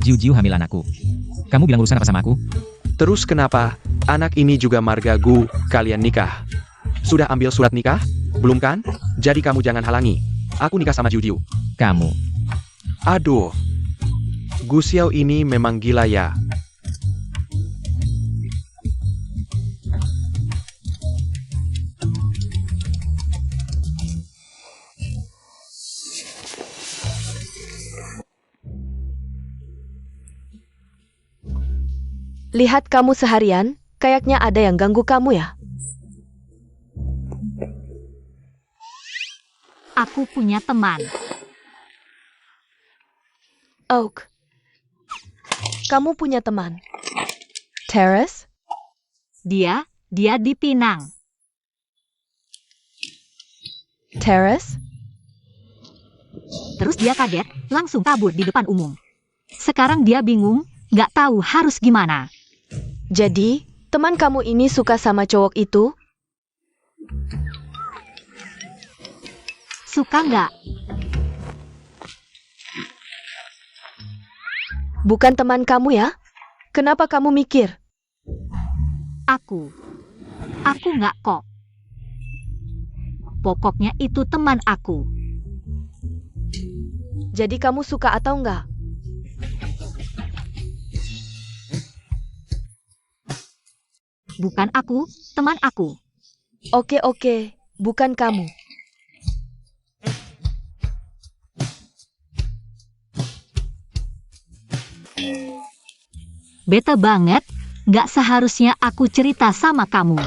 Jiu hamil anakku. Kamu bilang urusan apa sama aku? Terus kenapa? Anak ini juga marga Gu, kalian nikah. Sudah ambil surat nikah? Belum kan? Jadi kamu jangan halangi. Aku nikah sama Jiu. Kamu. Aduh. Gu Xiao ini memang gila ya. Lihat kamu seharian, kayaknya ada yang ganggu kamu ya. Aku punya teman. Oak. Kamu punya teman. Terrace? Dia di Pinang. Terrace? Terus dia kaget, langsung kabur di depan umum. Sekarang dia bingung, nggak tahu harus gimana. Jadi, teman kamu ini suka sama cowok itu? Suka nggak? Bukan teman kamu ya? Kenapa kamu mikir? Aku nggak kok. Pokoknya itu teman aku. Jadi kamu suka atau enggak? Bukan aku, teman aku. Oke, bukan kamu. Bete banget, nggak seharusnya aku cerita sama kamu.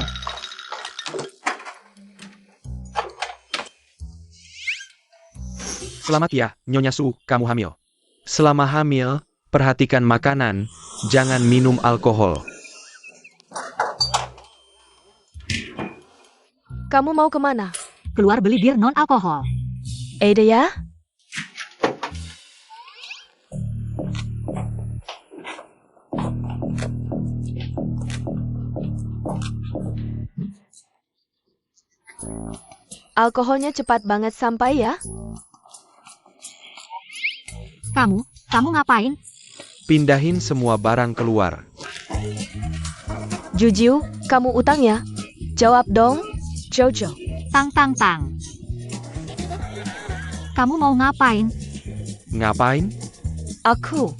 Selamat ya, Nyonya Su, kamu hamil. Selama hamil, perhatikan makanan, jangan minum alkohol. Kamu mau kemana? Keluar beli bir non-alkohol. Ada ya? Alkoholnya cepat banget sampai ya? Kamu ngapain? Pindahin semua barang keluar. Juju, kamu utang ya? Jawab dong, Jojo. Tang. Kamu mau ngapain? Ngapain? Aku.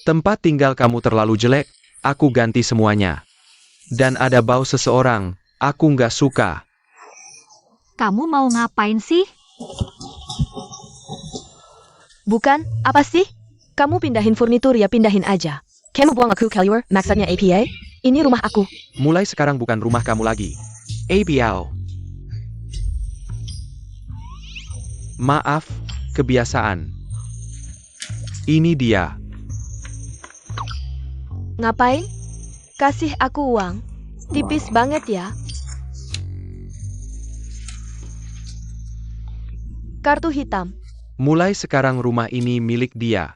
Tempat tinggal kamu terlalu jelek, aku ganti semuanya. Dan ada bau seseorang, aku nggak suka. Kamu mau ngapain sih? Bukan, apa sih? Kamu pindahin furnitur ya pindahin aja. Kamu buang aku keluar, maksudnya APA? Ini rumah aku. Mulai sekarang bukan rumah kamu lagi. Biao. Maaf, kebiasaan. Ini dia. Ngapain? Kasih aku uang. Tipis banget ya. Kartu hitam. Mulai sekarang rumah ini milik dia.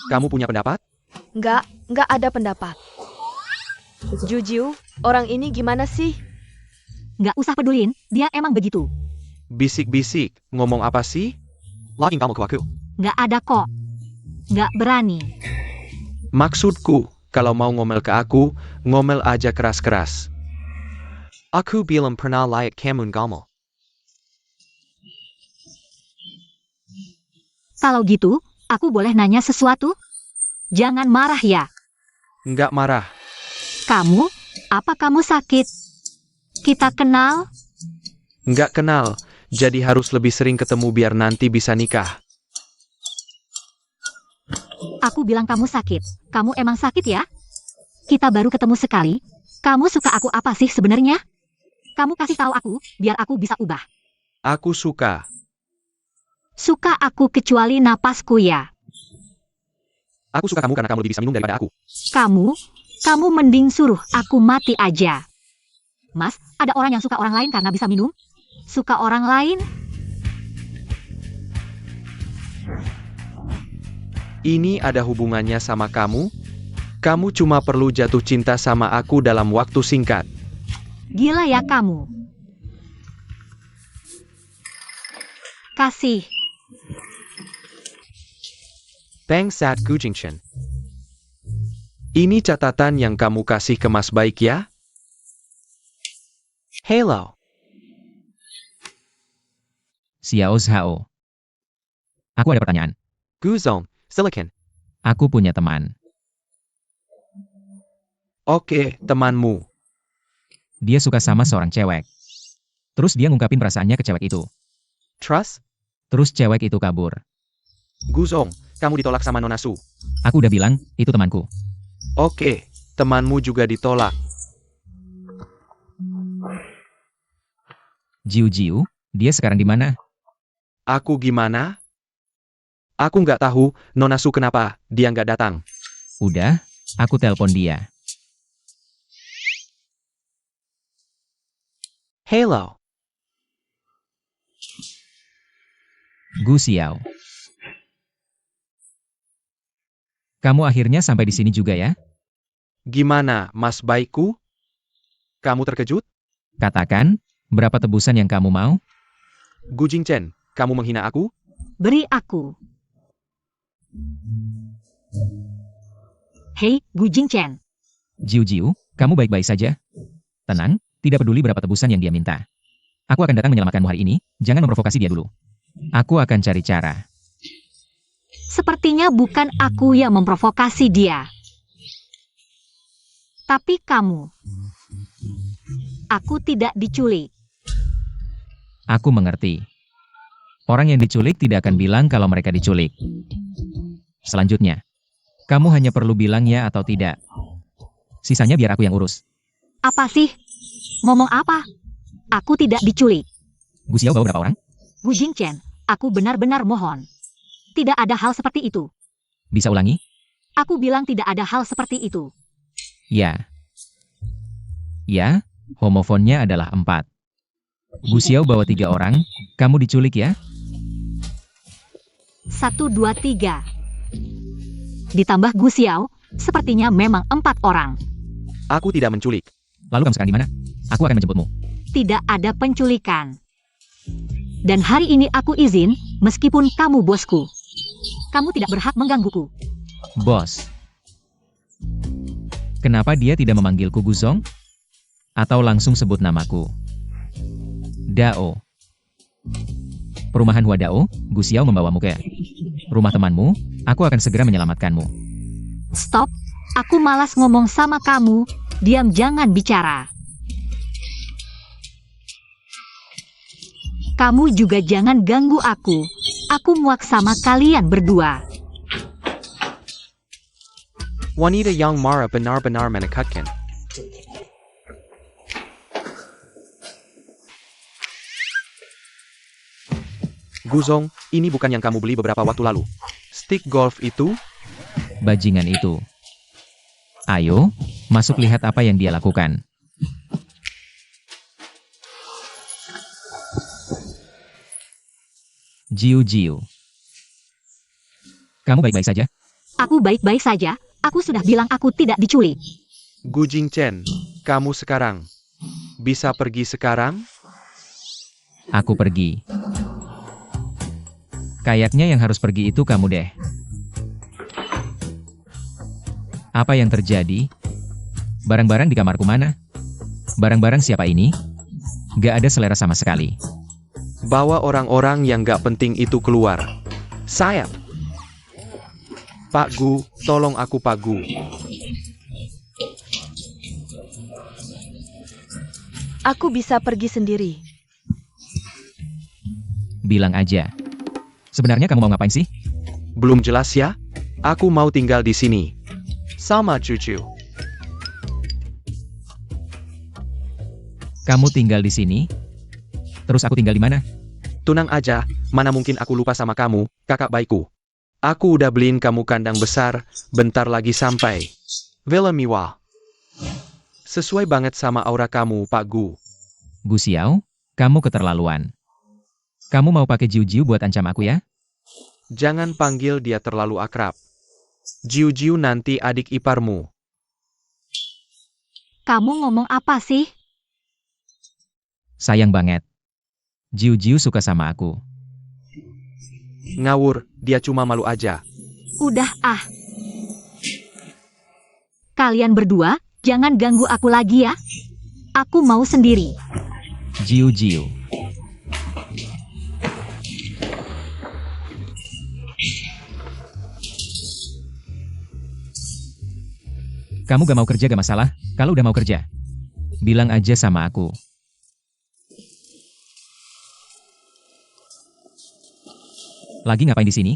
Kamu punya pendapat? Nggak ada pendapat. Juju, orang ini gimana sih? Nggak usah pedulin, dia emang begitu. Bisik-bisik, ngomong apa sih? Login kamu ke aku. Nggak ada kok. Nggak berani. Maksudku, kalau mau ngomel ke aku, ngomel aja keras-keras. Aku belum pernah lihat kamu ngomel. Kalau gitu, aku boleh nanya sesuatu? Jangan marah ya. Nggak marah. Apa kamu sakit? Kita kenal? Nggak kenal. jadi harus lebih sering ketemu biar nanti bisa nikah. Aku bilang kamu sakit. Kamu emang sakit ya? Kita baru ketemu sekali. Kamu suka aku apa sih sebenarnya? Kamu kasih tahu aku, biar aku bisa ubah. Aku suka. Suka aku kecuali napasku ya. Aku suka kamu karena kamu lebih bisa minum daripada aku. Kamu mending suruh aku mati aja. Mas, ada orang yang suka orang lain karena bisa minum? Suka orang lain? Ini ada hubungannya sama kamu? Kamu cuma perlu jatuh cinta sama aku dalam waktu singkat. Gila ya kamu. Kasih. Thanks at Gujingchen. Ini catatan yang kamu kasih ke Mas Baik ya? Hello. Xiao Zhao. Aku ada pertanyaan. Guzong, Silicon. Aku punya teman. Oke, temanmu. Dia suka sama seorang cewek. Terus dia ngungkapin perasaannya ke cewek itu. Trust? Terus cewek itu kabur. Guzong, kamu ditolak sama Nona Su. Aku udah bilang, itu temanku. Oke, temanmu juga ditolak. Jiu, dia sekarang di mana? Aku gimana? Aku nggak tahu, Nona Su kenapa, dia nggak datang. Udah, aku telepon dia. Hello. Gu Xiao. Kamu akhirnya sampai di sini juga ya? Gimana, Mas Baikku? Kamu terkejut? Katakan, berapa tebusan yang kamu mau? Gu Jingchen, kamu menghina aku? Beri aku. Hei, Gu Jingchen. Jiu, kamu baik-baik saja? Tenang, tidak peduli berapa tebusan yang dia minta. Aku akan datang menyelamatkanmu hari ini, jangan memprovokasi dia dulu. Aku akan cari cara. Sepertinya bukan aku yang memprovokasi dia. Tapi kamu. Aku tidak diculik. Aku mengerti. Orang yang diculik tidak akan bilang kalau mereka diculik. Selanjutnya, kamu hanya perlu bilang ya atau tidak. Sisanya biar aku yang urus. Apa sih? Ngomong apa? Aku tidak diculik. Gu Xiao bawa berapa orang? Gu Jingchen, aku benar-benar mohon. Tidak ada hal seperti itu. Bisa ulangi? Aku bilang tidak ada hal seperti itu. Ya. Ya, homofonnya adalah 4. Gu Xiao bawa 3 orang, kamu diculik ya? 1, 2, 3. Ditambah Gu Xiao, sepertinya memang 4 orang. Aku tidak menculik. Lalu kamu sekarang di mana? Aku akan menjemputmu. Tidak ada penculikan. Dan hari ini aku izin, meskipun kamu bosku. Kamu tidak berhak menggangguku. Bos. Kenapa dia tidak memanggilku Guzong? Atau langsung sebut namaku? Dao. Perumahan Hua Dao, Gu Xiao membawamu ke rumah temanmu, aku akan segera menyelamatkanmu. Stop, aku malas ngomong sama kamu, diam jangan bicara. Kamu juga jangan ganggu aku muak sama kalian berdua. Wanita yang marah benar-benar menakutkan. Guzong, ini bukan yang kamu beli beberapa waktu lalu. Stick golf itu? Bajingan itu. Ayo, masuk lihat apa yang dia lakukan. Jiu. Kamu baik-baik saja? Aku baik-baik saja, aku sudah bilang aku tidak diculik. Gu Jingchen, kamu sekarang. Bisa pergi sekarang? Aku pergi. Kayaknya yang harus pergi itu kamu deh. Apa yang terjadi? Barang-barang di kamarku mana? Barang-barang siapa ini? Gak ada selera sama sekali. Bawa orang-orang yang gak penting itu keluar. Sayap. Pak Gu, tolong aku Pak Gu. Aku bisa pergi sendiri. Bilang aja. Sebenarnya kamu mau ngapain sih? Belum jelas ya? Aku mau tinggal di sini. Sama cucu. Kamu tinggal di sini? Terus aku tinggal di mana? Tunang aja, mana mungkin aku lupa sama kamu, kakak baikku. Aku udah beliin kamu kandang besar, bentar lagi sampai. Villa mewah. Sesuai banget sama aura kamu, Pak Gu. Gu Xiao, kamu keterlaluan. Kamu mau pakai Jiu-Jiu buat ancam aku ya? Jangan panggil dia terlalu akrab. Jiu-Jiu nanti adik iparmu. Kamu ngomong apa sih? Sayang banget. Jiu-Jiu suka sama aku. Ngawur, dia cuma malu aja. Udah ah. Kalian berdua, jangan ganggu aku lagi ya. Aku mau sendiri. Jiu-Jiu. Kamu gak mau kerja gak masalah, kalau udah mau kerja. Bilang aja sama aku. Lagi ngapain di sini?